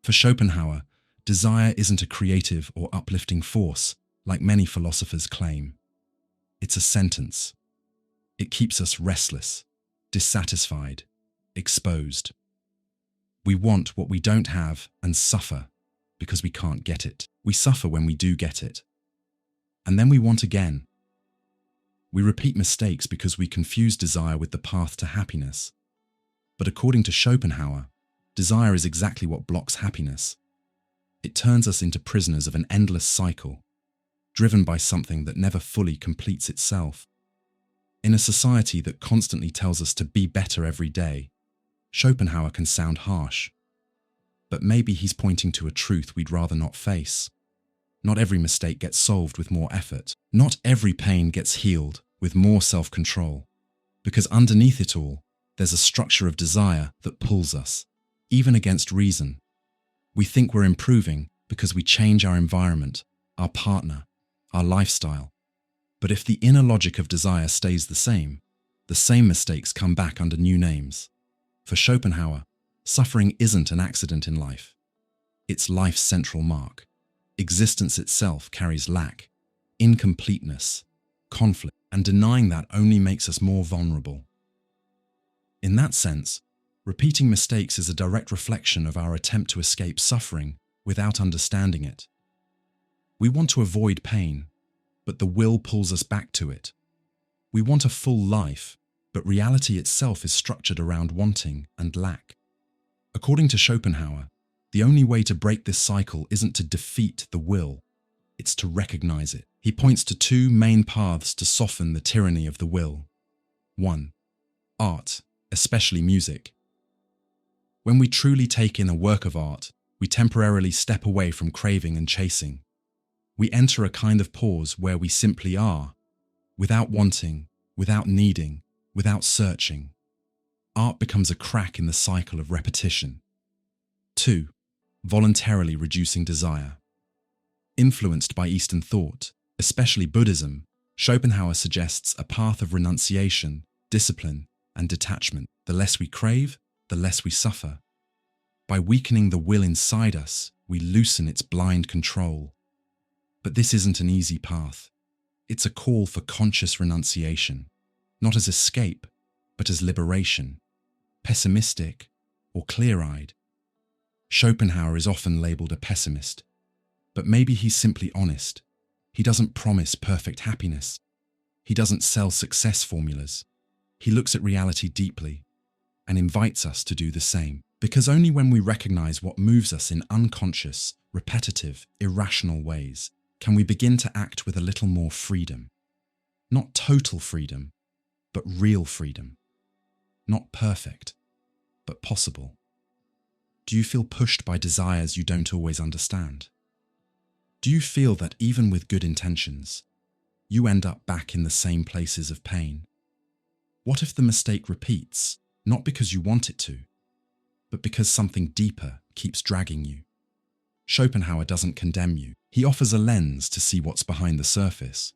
For Schopenhauer, desire isn't a creative or uplifting force, like many philosophers claim. It's a sentence. It keeps us restless, dissatisfied, exposed. We want what we don't have and suffer because we can't get it. We suffer when we do get it. And then we want again. We repeat mistakes because we confuse desire with the path to happiness. But according to Schopenhauer, desire is exactly what blocks happiness. It turns us into prisoners of an endless cycle, driven by something that never fully completes itself. In a society that constantly tells us to be better every day, Schopenhauer can sound harsh. But maybe he's pointing to a truth we'd rather not face. Not every mistake gets solved with more effort. Not every pain gets healed with more self-control. Because underneath it all, there's a structure of desire that pulls us, even against reason. We think we're improving because we change our environment, our partner, our lifestyle. But if the inner logic of desire stays the same mistakes come back under new names. For Schopenhauer, suffering isn't an accident in life. It's life's central mark. Existence itself carries lack, incompleteness, conflict, and denying that only makes us more vulnerable. In that sense, repeating mistakes is a direct reflection of our attempt to escape suffering without understanding it. We want to avoid pain, but the will pulls us back to it. We want a full life, but reality itself is structured around wanting and lack. According to Schopenhauer, the only way to break this cycle isn't to defeat the will, it's to recognize it. He points to two main paths to soften the tyranny of the will. 1. Art, especially music. When we truly take in a work of art, we temporarily step away from craving and chasing. We enter a kind of pause where we simply are, without wanting, without needing, without searching. Art becomes a crack in the cycle of repetition. 2. Voluntarily reducing desire. Influenced by Eastern thought, especially Buddhism, Schopenhauer suggests a path of renunciation, discipline, and detachment. The less we crave, the less we suffer. By weakening the will inside us, we loosen its blind control. But this isn't an easy path. It's a call for conscious renunciation, not as escape, but as liberation. Pessimistic or clear-eyed. Schopenhauer is often labeled a pessimist, but maybe he's simply honest. He doesn't promise perfect happiness. He doesn't sell success formulas. He looks at reality deeply and invites us to do the same. Because only when we recognize what moves us in unconscious, repetitive, irrational ways can we begin to act with a little more freedom. Not total freedom, but real freedom. Not perfect, but possible. Do you feel pushed by desires you don't always understand? Do you feel that even with good intentions, you end up back in the same places of pain? What if the mistake repeats, not because you want it to, but because something deeper keeps dragging you? Schopenhauer doesn't condemn you. He offers a lens to see what's behind the surface.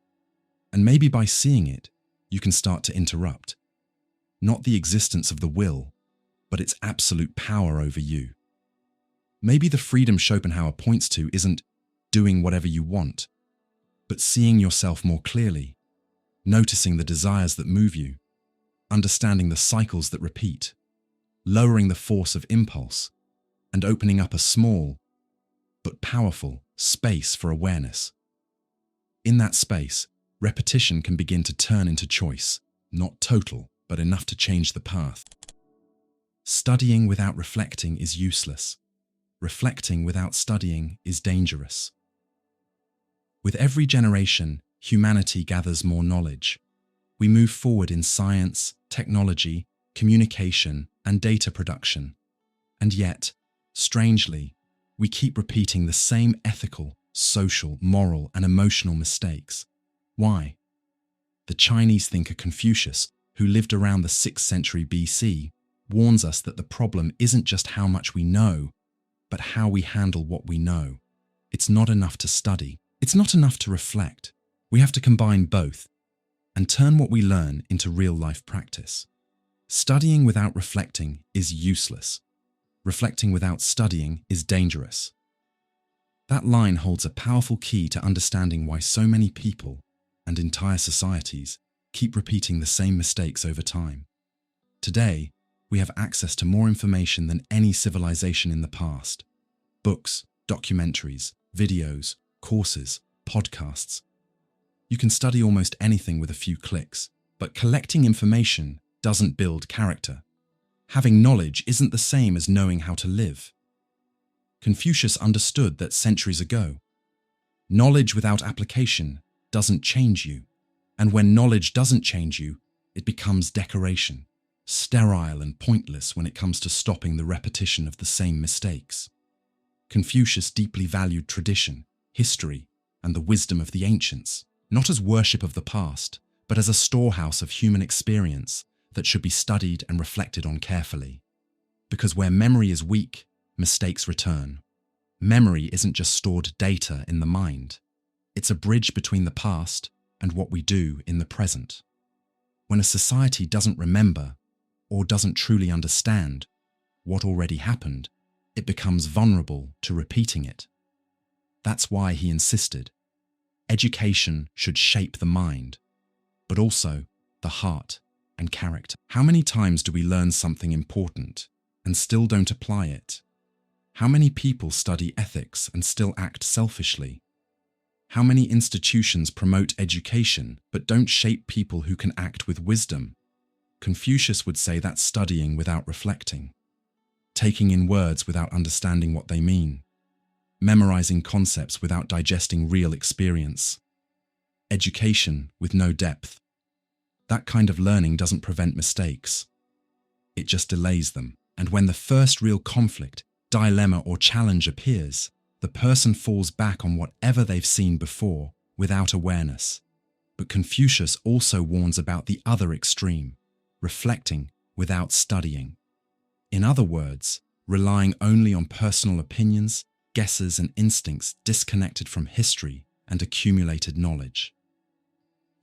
And maybe by seeing it, you can start to interrupt. Not the existence of the will, but its absolute power over you. Maybe the freedom Schopenhauer points to isn't doing whatever you want, but seeing yourself more clearly, noticing the desires that move you, understanding the cycles that repeat, lowering the force of impulse, and opening up a small but powerful space for awareness. In that space, repetition can begin to turn into choice, not total, but enough to change the path. Studying without reflecting is useless. Reflecting without studying is dangerous. With every generation, humanity gathers more knowledge. We move forward in science, technology, communication, and data production. And yet, strangely, we keep repeating the same ethical, social, moral, and emotional mistakes. Why? The Chinese thinker Confucius, who lived around the 6th century BC, warns us that the problem isn't just how much we know, but how we handle what we know. It's not enough to study. It's not enough to reflect. We have to combine both and turn what we learn into real-life practice. Studying without reflecting is useless. Reflecting without studying is dangerous. That line holds a powerful key to understanding why so many people and entire societies keep repeating the same mistakes over time. Today, we have access to more information than any civilization in the past. Books, documentaries, videos, courses, podcasts. You can study almost anything with a few clicks, but collecting information doesn't build character. Having knowledge isn't the same as knowing how to live. Confucius understood that centuries ago. Knowledge without application doesn't change you, and when knowledge doesn't change you, it becomes decoration, sterile and pointless when it comes to stopping the repetition of the same mistakes. Confucius deeply valued tradition, history, and the wisdom of the ancients, not as worship of the past, but as a storehouse of human experience that should be studied and reflected on carefully. Because where memory is weak, mistakes return. Memory isn't just stored data in the mind. It's a bridge between the past and what we do in the present. When a society doesn't remember or doesn't truly understand what already happened, it becomes vulnerable to repeating it. That's why he insisted, education should shape the mind, but also the heart and character. How many times do we learn something important and still don't apply it? How many people study ethics and still act selfishly? How many institutions promote education but don't shape people who can act with wisdom? Confucius would say that's studying without reflecting, taking in words without understanding what they mean, memorizing concepts without digesting real experience, education with no depth. That kind of learning doesn't prevent mistakes. It just delays them. And when the first real conflict, dilemma, or challenge appears, the person falls back on whatever they've seen before without awareness. But Confucius also warns about the other extreme, reflecting without studying. In other words, relying only on personal opinions, guesses, and instincts disconnected from history and accumulated knowledge.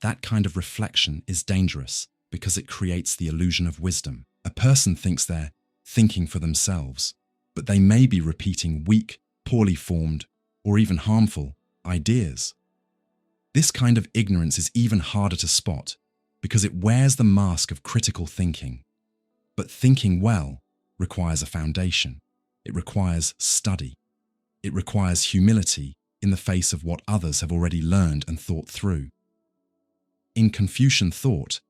That kind of reflection is dangerous because it creates the illusion of wisdom. A person thinks they're thinking for themselves, but they may be repeating weak, poorly formed, or even harmful ideas. This kind of ignorance is even harder to spot because it wears the mask of critical thinking. But thinking well requires a foundation. It requires study. It requires humility in the face of what others have already learned and thought through. In Confucian thought,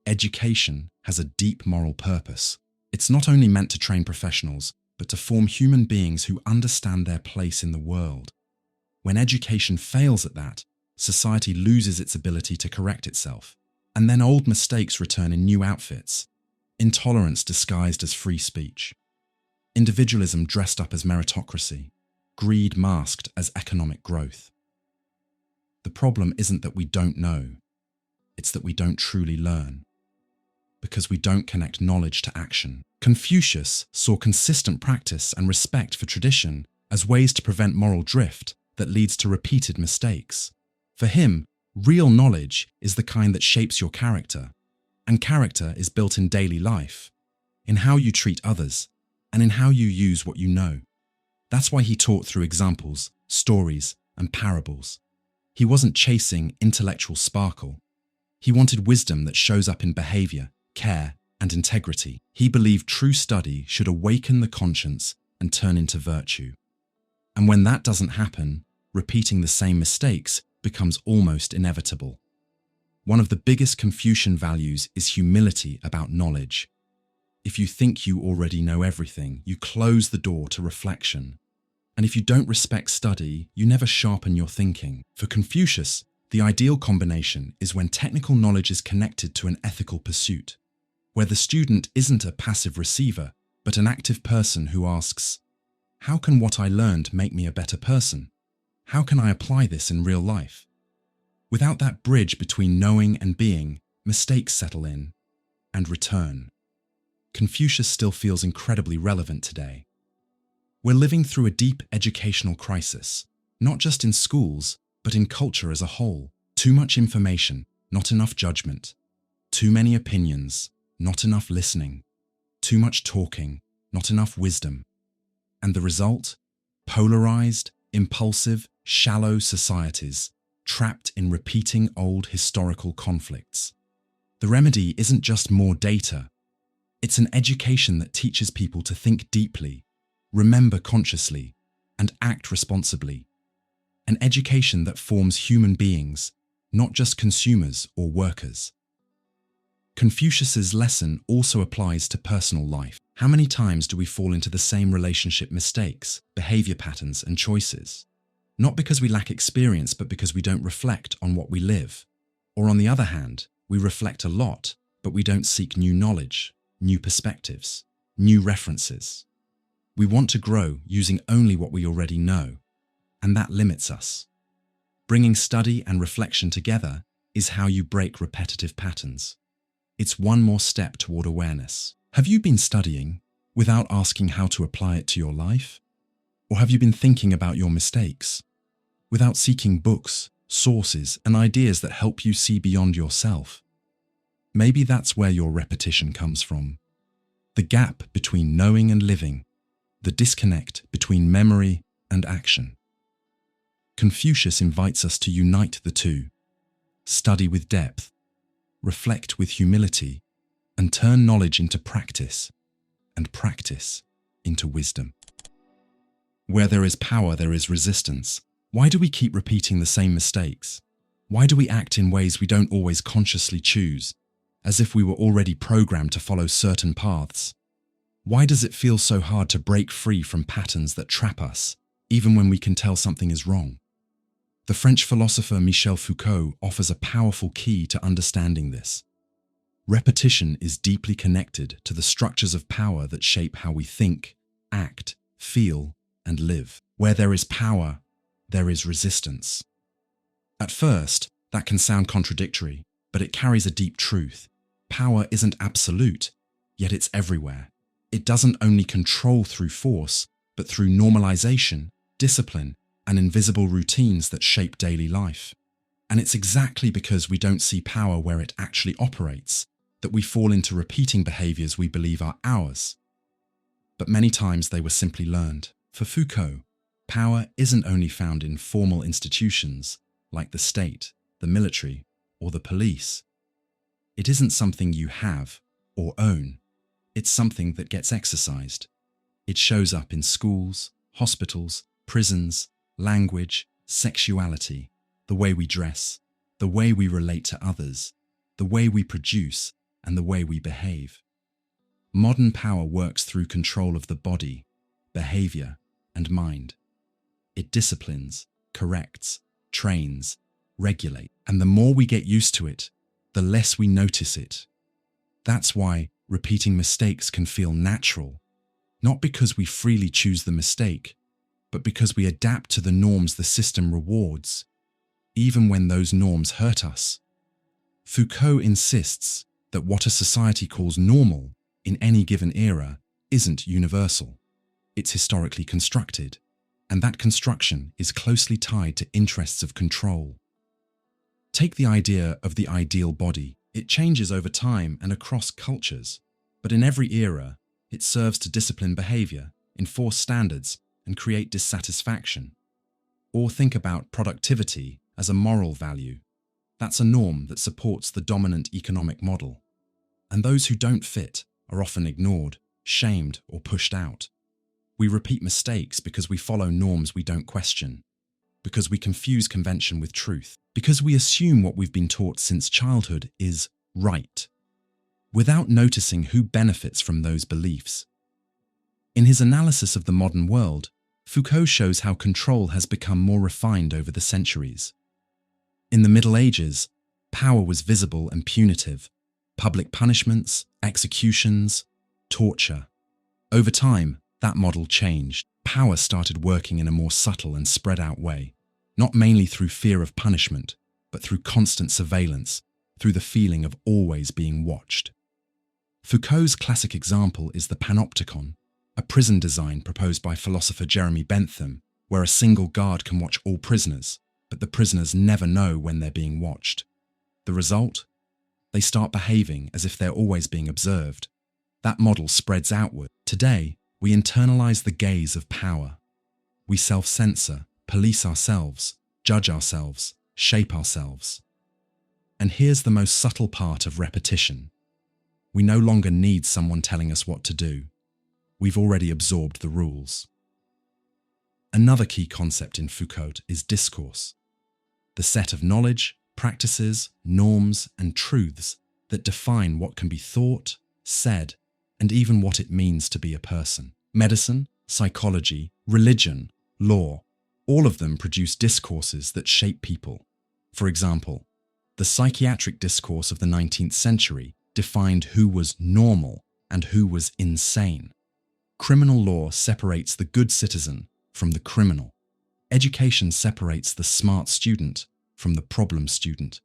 education has a deep moral purpose. It's not only meant to train professionals, but to form human beings who understand their place in the world. When education fails at that, society loses its ability to correct itself, and then old mistakes return in new outfits. Intolerance disguised as free speech. Individualism dressed up as meritocracy. Greed masked as economic growth. The problem isn't that we don't know. It's that we don't truly learn. Because we don't connect knowledge to action. Confucius saw consistent practice and respect for tradition as ways to prevent moral drift that leads to repeated mistakes. For him, real knowledge is the kind that shapes your character, and character is built in daily life, in how you treat others, and in how you use what you know. That's why he taught through examples, stories, and parables. He wasn't chasing intellectual sparkle. He wanted wisdom that shows up in behavior, care, and integrity. He believed true study should awaken the conscience, and turn into virtue. And when that doesn't happen, repeating the same mistakes becomes almost inevitable. One of the biggest Confucian values is humility about knowledge. If you think you already know everything, you close the door to reflection. And if you don't respect study, you never sharpen your thinking. For Confucius, the ideal combination is when technical knowledge is connected to an ethical pursuit, where the student isn't a passive receiver, but an active person who asks, how can what I learned make me a better person? How can I apply this in real life? Without that bridge between knowing and being, mistakes settle in and return. Confucius still feels incredibly relevant today. We're living through a deep educational crisis, not just in schools, but in culture as a whole. Too much information, not enough judgment. Too many opinions, not enough listening. Too much talking, not enough wisdom. And the result? Polarized, impulsive, shallow societies, trapped in repeating old historical conflicts. The remedy isn't just more data. It's an education that teaches people to think deeply, remember consciously, and act responsibly. An education that forms human beings, not just consumers or workers. Confucius's lesson also applies to personal life. How many times do we fall into the same relationship mistakes, behavior patterns, and choices? Not because we lack experience, but because we don't reflect on what we live. Or on the other hand, we reflect a lot, but we don't seek new knowledge, new perspectives, new references. We want to grow using only what we already know, and that limits us. Bringing study and reflection together is how you break repetitive patterns. It's one more step toward awareness. Have you been studying without asking how to apply it to your life? Or have you been thinking about your mistakes without seeking books, sources, and ideas that help you see beyond yourself? Maybe that's where your repetition comes from. The gap between knowing and living, the disconnect between memory and action. Confucius invites us to unite the two, study with depth, reflect with humility, and turn knowledge into practice, and practice into wisdom. Where there is power, there is resistance. Why do we keep repeating the same mistakes? Why do we act in ways we don't always consciously choose, as if we were already programmed to follow certain paths? Why does it feel so hard to break free from patterns that trap us, even when we can tell something is wrong? The French philosopher Michel Foucault offers a powerful key to understanding this. Repetition is deeply connected to the structures of power that shape how we think, act, feel, and live. Where there is power, there is resistance. At first, that can sound contradictory, but it carries a deep truth. Power isn't absolute, yet it's everywhere. It doesn't only control through force, but through normalization, discipline, and invisible routines that shape daily life. And it's exactly because we don't see power where it actually operates that we fall into repeating behaviors we believe are ours. But many times they were simply learned. For Foucault, power isn't only found in formal institutions like the state, the military, or the police. It isn't something you have or own. It's something that gets exercised. It shows up in schools, hospitals, prisons, language, sexuality, the way we dress, the way we relate to others, the way we produce, and the way we behave. Modern power works through control of the body, behavior, and mind. It disciplines, corrects, trains, regulates, and the more we get used to it, the less we notice it. That's why repeating mistakes can feel natural, not because we freely choose the mistake, but because we adapt to the norms the system rewards, even when those norms hurt us. Foucault insists that what a society calls normal in any given era isn't universal. It's historically constructed, and that construction is closely tied to interests of control. Take the idea of the ideal body. It changes over time and across cultures, but in every era, it serves to discipline behavior, enforce standards, and create dissatisfaction. Or think about productivity as a moral value. That's a norm that supports the dominant economic model. And those who don't fit are often ignored, shamed, or pushed out. We repeat mistakes because we follow norms we don't question, because we confuse convention with truth, because we assume what we've been taught since childhood is right, without noticing who benefits from those beliefs. In his analysis of the modern world, Foucault shows how control has become more refined over the centuries. In the Middle Ages, power was visible and punitive: public punishments, executions, torture. Over time, that model changed. Power started working in a more subtle and spread out way, not mainly through fear of punishment, but through constant surveillance, through the feeling of always being watched. Foucault's classic example is the panopticon, a prison design proposed by philosopher Jeremy Bentham, where a single guard can watch all prisoners, but the prisoners never know when they're being watched. The result? They start behaving as if they're always being observed. That model spreads outward. Today, we internalize the gaze of power. We self-censor, police ourselves, judge ourselves, shape ourselves. And here's the most subtle part of repetition. We no longer need someone telling us what to do. We've already absorbed the rules. Another key concept in Foucault is discourse, the set of knowledge, practices, norms, and truths that define what can be thought, said, and even what it means to be a person. Medicine, psychology, religion, law, all of them produce discourses that shape people. For example, the psychiatric discourse of the 19th century defined who was normal and who was insane. Criminal law separates the good citizen from the criminal. Education separates the smart student from the problem student.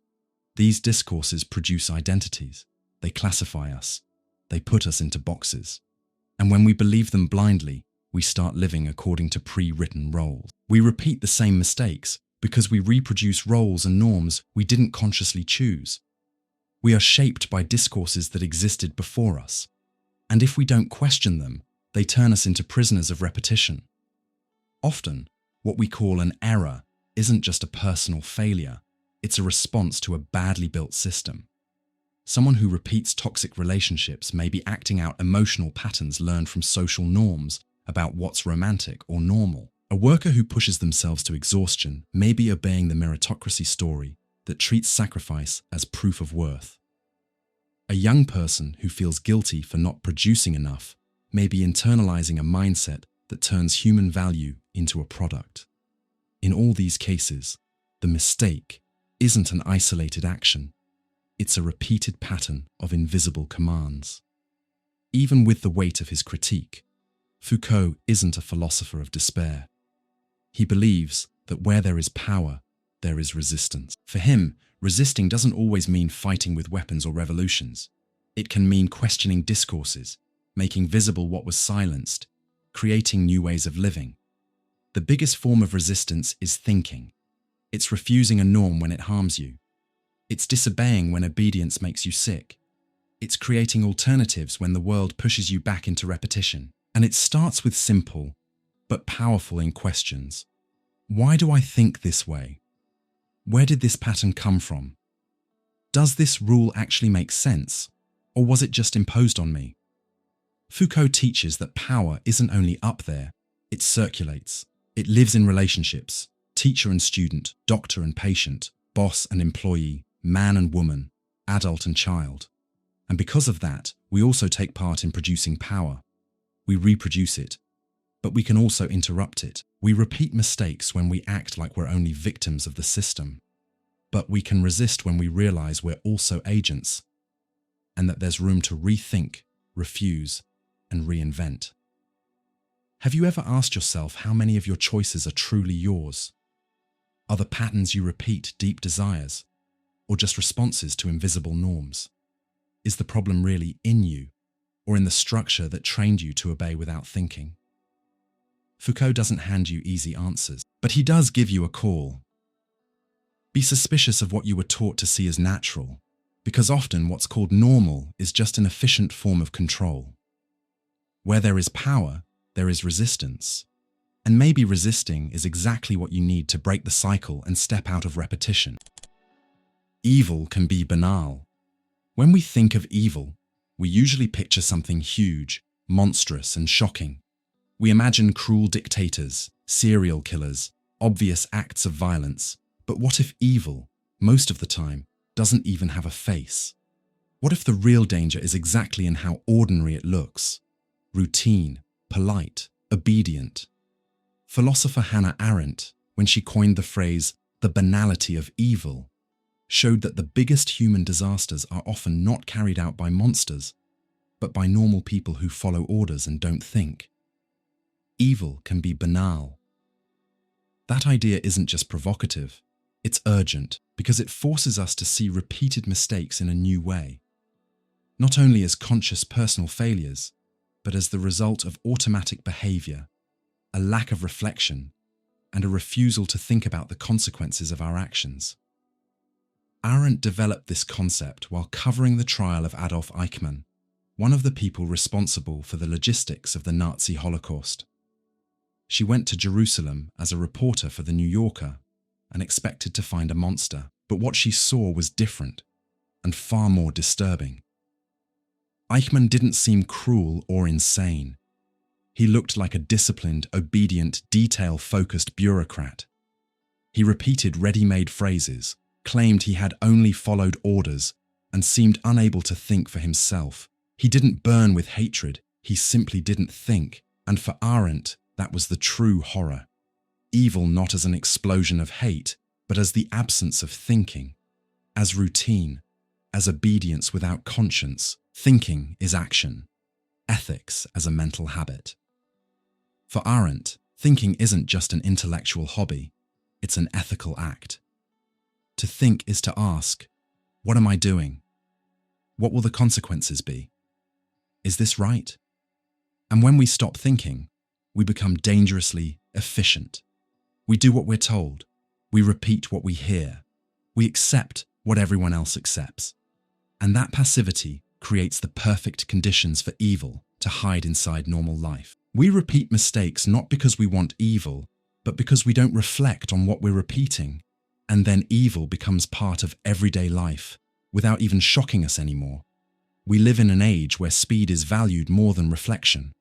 These discourses produce identities. They classify us. They put us into boxes. And when we believe them blindly, we start living according to pre-written roles. We repeat the same mistakes because we reproduce roles and norms we didn't consciously choose. We are shaped by discourses that existed before us. And if we don't question them, they turn us into prisoners of repetition. Often, what we call an error isn't just a personal failure, it's a response to a badly built system. Someone who repeats toxic relationships may be acting out emotional patterns learned from social norms about what's romantic or normal. A worker who pushes themselves to exhaustion may be obeying the meritocracy story that treats sacrifice as proof of worth. A young person who feels guilty for not producing enough may be internalizing a mindset that turns human value into a product. In all these cases, the mistake isn't an isolated action. It's a repeated pattern of invisible commands. Even with the weight of his critique, Foucault isn't a philosopher of despair. He believes that where there is power, there is resistance. For him, resisting doesn't always mean fighting with weapons or revolutions. It can mean questioning discourses, making visible what was silenced, creating new ways of living. The biggest form of resistance is thinking. It's refusing a norm when it harms you. It's disobeying when obedience makes you sick. It's creating alternatives when the world pushes you back into repetition. And it starts with simple, but powerful questions. Why do I think this way? Where did this pattern come from? Does this rule actually make sense, or was it just imposed on me? Foucault teaches that power isn't only up there, it circulates. It lives in relationships, teacher and student, doctor and patient, boss and employee, man and woman, adult and child. And because of that, we also take part in producing power. We reproduce it, but we can also interrupt it. We repeat mistakes when we act like we're only victims of the system. But we can resist when we realize we're also agents, and that there's room to rethink, refuse, and reinvent. Have you ever asked yourself how many of your choices are truly yours? Are the patterns you repeat deep desires, or just responses to invisible norms? Is the problem really in you, or in the structure that trained you to obey without thinking? Foucault doesn't hand you easy answers, but he does give you a call. Be suspicious of what you were taught to see as natural, because often what's called normal is just an efficient form of control. Where there is power, there is resistance. And maybe resisting is exactly what you need to break the cycle and step out of repetition. Evil can be banal. When we think of evil, we usually picture something huge, monstrous, and shocking. We imagine cruel dictators, serial killers, obvious acts of violence. But what if evil, most of the time, doesn't even have a face? What if the real danger is exactly in how ordinary it looks? Routine, polite, obedient. Philosopher Hannah Arendt, when she coined the phrase, the banality of evil, showed that the biggest human disasters are often not carried out by monsters, but by normal people who follow orders and don't think. Evil can be banal. That idea isn't just provocative, it's urgent because it forces us to see repeated mistakes in a new way, not only as conscious personal failures, but as the result of automatic behavior, a lack of reflection, and a refusal to think about the consequences of our actions. Arendt developed this concept while covering the trial of Adolf Eichmann, one of the people responsible for the logistics of the Nazi Holocaust. She went to Jerusalem as a reporter for The New Yorker and expected to find a monster, but what she saw was different and far more disturbing. Eichmann didn't seem cruel or insane. He looked like a disciplined, obedient, detail-focused bureaucrat. He repeated ready-made phrases, claimed he had only followed orders, and seemed unable to think for himself. He didn't burn with hatred, he simply didn't think, and for Arendt, that was the true horror. Evil not as an explosion of hate, but as the absence of thinking, as routine, as obedience without conscience. Thinking is action, ethics as a mental habit. For Arendt, thinking isn't just an intellectual hobby, it's an ethical act. To think is to ask, what am I doing? What will the consequences be? Is this right? And when we stop thinking, we become dangerously efficient. We do what we're told. We repeat what we hear. We accept what everyone else accepts. And that passivity creates the perfect conditions for evil to hide inside normal life. We repeat mistakes not because we want evil, but because we don't reflect on what we're repeating. And then evil becomes part of everyday life, without even shocking us anymore. We live in an age where speed is valued more than reflection.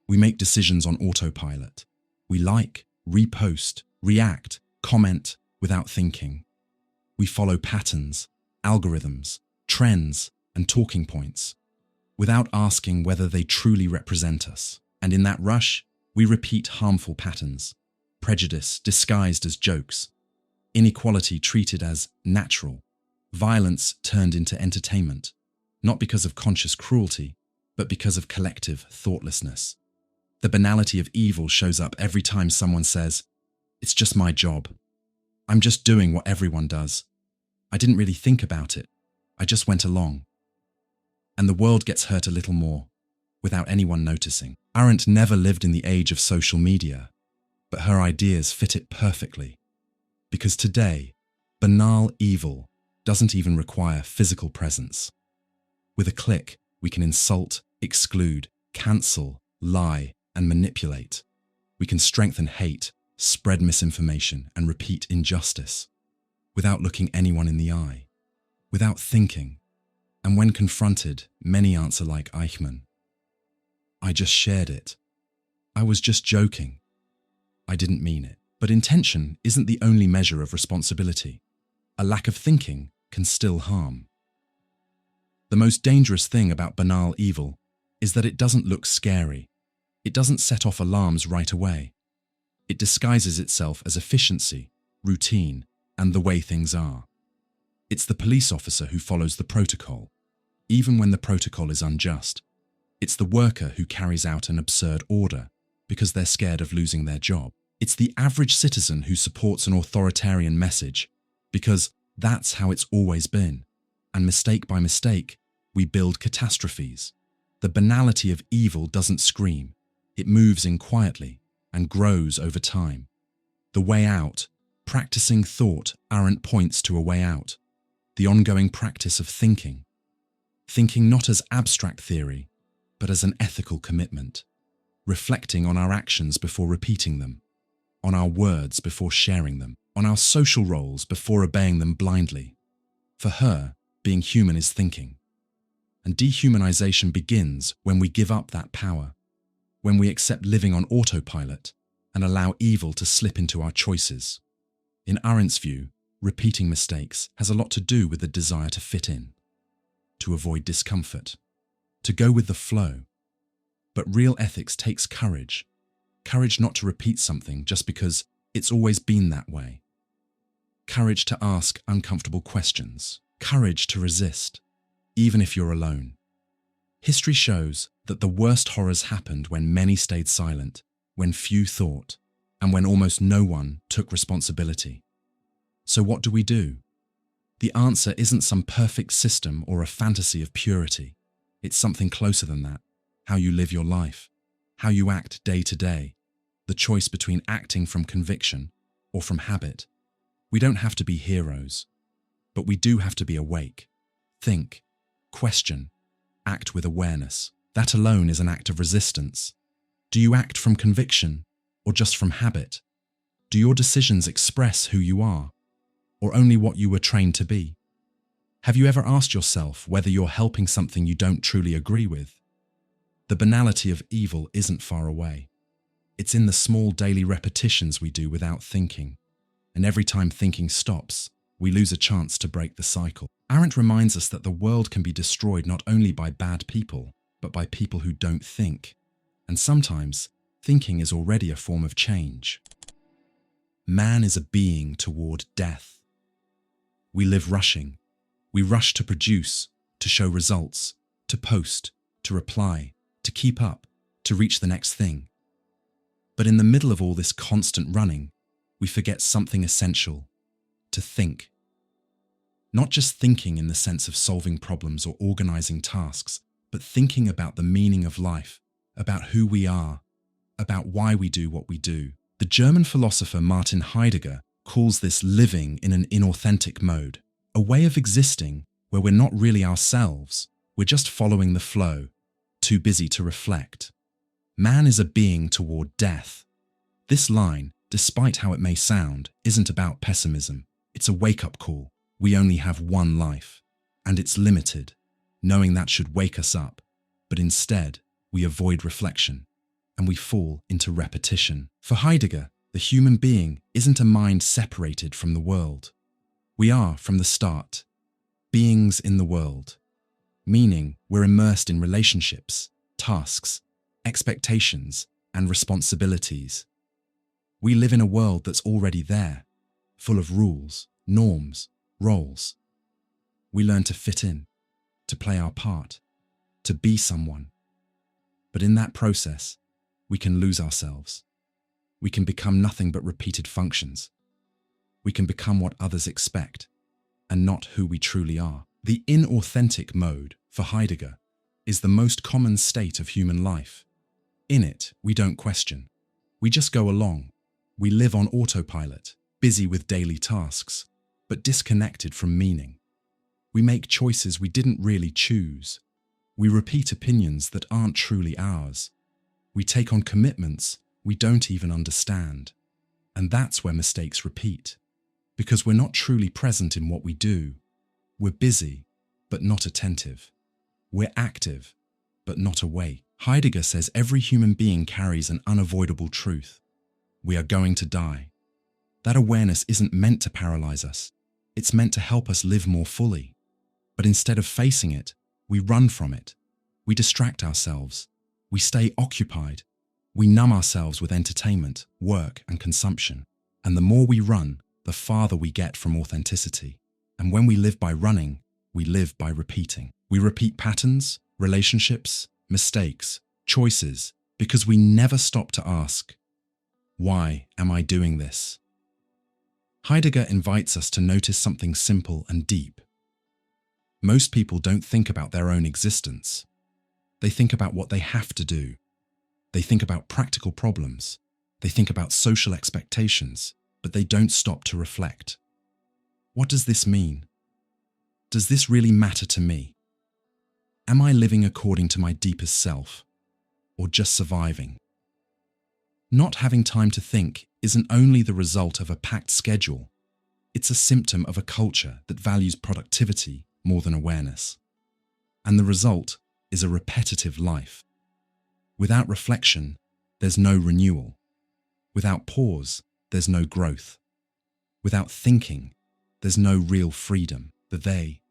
We make decisions on autopilot. We like, repost, react, comment without thinking. We follow patterns, algorithms, trends, and talking points, without asking whether they truly represent us. And in that rush, we repeat harmful patterns, prejudice disguised as jokes, inequality treated as natural, violence turned into entertainment, not because of conscious cruelty, but because of collective thoughtlessness. The banality of evil shows up every time someone says, "It's just my job. I'm just doing what everyone does. I didn't really think about it. I just went along." And the world gets hurt a little more, without anyone noticing. Arendt never lived in the age of social media, but her ideas fit it perfectly. Because today, banal evil doesn't even require physical presence. With a click, we can insult, exclude, cancel, lie, and manipulate. We can strengthen hate, spread misinformation, and repeat injustice, without looking anyone in the eye, without thinking. And when confronted, many answer like Eichmann. "I just shared it. I was just joking. I didn't mean it." But intention isn't the only measure of responsibility. A lack of thinking can still harm. The most dangerous thing about banal evil is that it doesn't look scary. It doesn't set off alarms right away. It disguises itself as efficiency, routine, and the way things are. It's the police officer who follows the protocol, even when the protocol is unjust. It's the worker who carries out an absurd order because they're scared of losing their job. It's the average citizen who supports an authoritarian message because that's how it's always been. And mistake by mistake, we build catastrophes. The banality of evil doesn't scream. It moves in quietly and grows over time. The way out, practicing thought, Arendt points to a way out. The ongoing practice of thinking. Thinking not as abstract theory, but as an ethical commitment. Reflecting on our actions before repeating them. On our words before sharing them. On our social roles before obeying them blindly. For her, being human is thinking. And dehumanization begins when we give up that power. when we accept living on autopilot and allow evil to slip into our choices. In Arendt's view, repeating mistakes has a lot to do with the desire to fit in, to avoid discomfort, to go with the flow. But real ethics takes courage. Courage not to repeat something just because it's always been that way. Courage to ask uncomfortable questions. Courage to resist, even if you're alone. History shows that the worst horrors happened when many stayed silent, when few thought, and when almost no one took responsibility. So what do we do? The answer isn't some perfect system or a fantasy of purity. It's something closer than that. How you live your life, how you act day to day, the choice between acting from conviction or from habit. We don't have to be heroes, but we do have to be awake. Think, question, act with awareness. That alone is an act of resistance. Do you act from conviction or just from habit? Do your decisions express who you are or only what you were trained to be? Have you ever asked yourself whether you're helping something you don't truly agree with? The banality of evil isn't far away. It's in the small daily repetitions we do without thinking. And every time thinking stops, we lose a chance to break the cycle. Arendt reminds us that the world can be destroyed not only by bad people, but by people who don't think. And sometimes, thinking is already a form of change. Man is a being toward death. We live rushing. We rush to produce, to show results, to post, to reply, to keep up, to reach the next thing. But in the middle of all this constant running, we forget something essential: to think. Not just thinking in the sense of solving problems or organizing tasks, but thinking about the meaning of life, about who we are, about why we do what we do. The German philosopher Martin Heidegger calls this living in an inauthentic mode, a way of existing where we're not really ourselves, we're just following the flow, too busy to reflect. Man is a being toward death. This line, despite how it may sound, isn't about pessimism. It's a wake-up call. We only have one life, and it's limited. Knowing that should wake us up, but instead, we avoid reflection, and we fall into repetition. For Heidegger, the human being isn't a mind separated from the world. We are, from the start, beings in the world, meaning we're immersed in relationships, tasks, expectations, and responsibilities. We live in a world that's already there, full of rules, norms, roles. We learn to fit in, to play our part, to be someone. But in that process, we can lose ourselves. We can become nothing but repeated functions. We can become what others expect, and not who we truly are. The inauthentic mode, for Heidegger, is the most common state of human life. In it, we don't question. We just go along. We live on autopilot, busy with daily tasks, but disconnected from meaning. We make choices we didn't really choose. We repeat opinions that aren't truly ours. We take on commitments we don't even understand. And that's where mistakes repeat. Because we're not truly present in what we do. We're busy, but not attentive. We're active, but not awake. Heidegger says every human being carries an unavoidable truth. We are going to die. That awareness isn't meant to paralyze us. It's meant to help us live more fully. But instead of facing it, we run from it. We distract ourselves. We stay occupied. We numb ourselves with entertainment, work, and consumption. And the more we run, the farther we get from authenticity. And when we live by running, we live by repeating. We repeat patterns, relationships, mistakes, choices, because we never stop to ask, why am I doing this? Heidegger invites us to notice something simple and deep. Most people don't think about their own existence. They think about what they have to do. They think about practical problems. They think about social expectations, but they don't stop to reflect. What does this mean? Does this really matter to me? Am I living according to my deepest self, or just surviving? Not having time to think isn't only the result of a packed schedule. It's a symptom of a culture that values productivity more than awareness. And the result is a repetitive life. Without reflection, there's no renewal. Without pause, there's no growth. Without thinking, there's no real freedom. The they.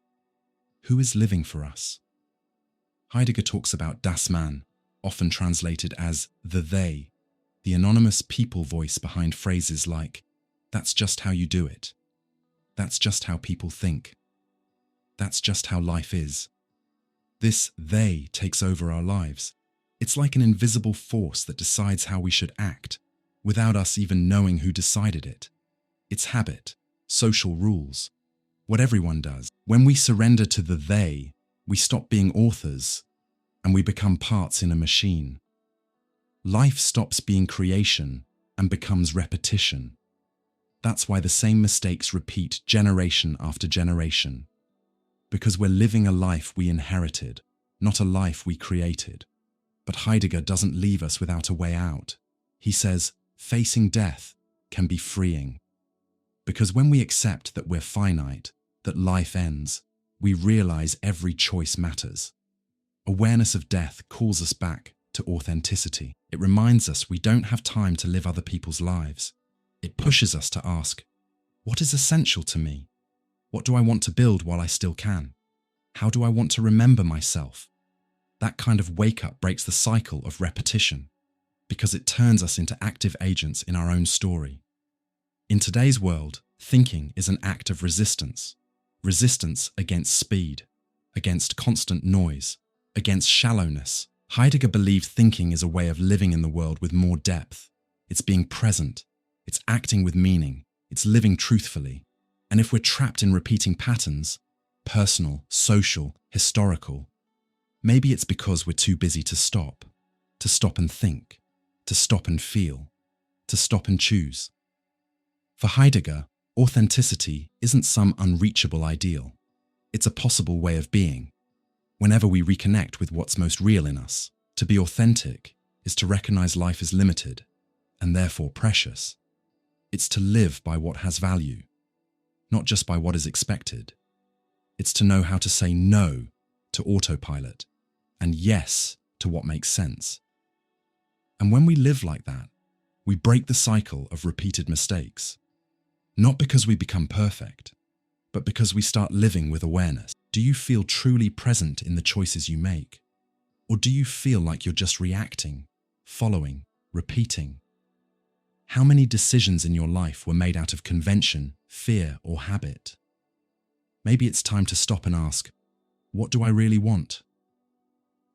Who is living for us? Heidegger talks about das Man, often translated as the they, the anonymous people voice behind phrases like, "That's just how you do it. That's just how people think. That's just how life is." This they takes over our lives. It's like an invisible force that decides how we should act, without us even knowing who decided it. It's habit, social rules, what everyone does. When we surrender to the they, we stop being authors, and we become parts in a machine. Life stops being creation and becomes repetition. That's why the same mistakes repeat generation after generation. Because we're living a life we inherited, not a life we created. But Heidegger doesn't leave us without a way out. He says, facing death can be freeing. Because when we accept that we're finite, that life ends, we realize every choice matters. Awareness of death calls us back to authenticity. It reminds us we don't have time to live other people's lives. It pushes us to ask, what is essential to me? What do I want to build while I still can? How do I want to remember myself? That kind of wake-up breaks the cycle of repetition, because it turns us into active agents in our own story. In today's world, thinking is an act of resistance. Resistance against speed, against constant noise, against shallowness. Heidegger believed thinking is a way of living in the world with more depth. It's being present. It's acting with meaning. It's living truthfully. And if we're trapped in repeating patterns, personal, social, historical, maybe it's because we're too busy to stop and think, to stop and feel, to stop and choose. For Heidegger, authenticity isn't some unreachable ideal. It's a possible way of being. Whenever we reconnect with what's most real in us, to be authentic is to recognize life is limited and therefore precious. It's to live by what has value, not just by what is expected. It's to know how to say no to autopilot and yes to what makes sense. And when we live like that, we break the cycle of repeated mistakes. Not because we become perfect, but because we start living with awareness. Do you feel truly present in the choices you make? Or do you feel like you're just reacting, following, repeating? How many decisions in your life were made out of convention, fear, or habit? Maybe it's time to stop and ask, what do I really want?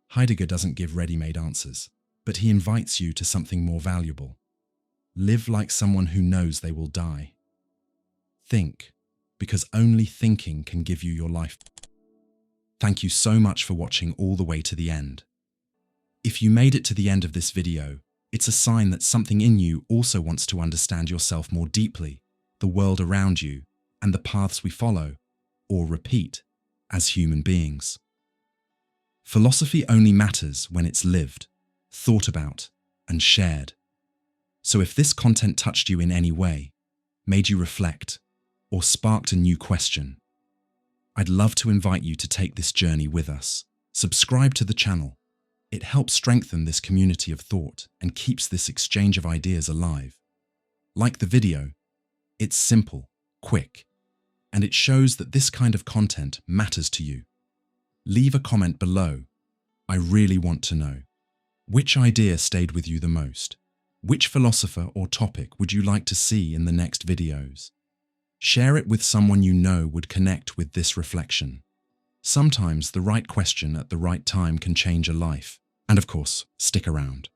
Heidegger doesn't give ready-made answers, but he invites you to something more valuable. Live like someone who knows they will die. Think, because only thinking can give you your life. Thank you so much for watching all the way to the end. If you made it to the end of this video, it's a sign that something in you also wants to understand yourself more deeply, the world around you, and the paths we follow, or repeat, as human beings. Philosophy only matters when it's lived, thought about, and shared. So if this content touched you in any way, made you reflect, or sparked a new question, I'd love to invite you to take this journey with us. Subscribe to the channel. It helps strengthen this community of thought and keeps this exchange of ideas alive. Like the video, it's simple, quick, and it shows that this kind of content matters to you. Leave a comment below. I really want to know. Which idea stayed with you the most? Which philosopher or topic would you like to see in the next videos? Share it with someone you know would connect with this reflection. Sometimes the right question at the right time can change a life. And of course, stick around.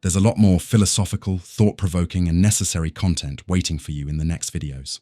There's a lot more philosophical, thought-provoking, and necessary content waiting for you in the next videos.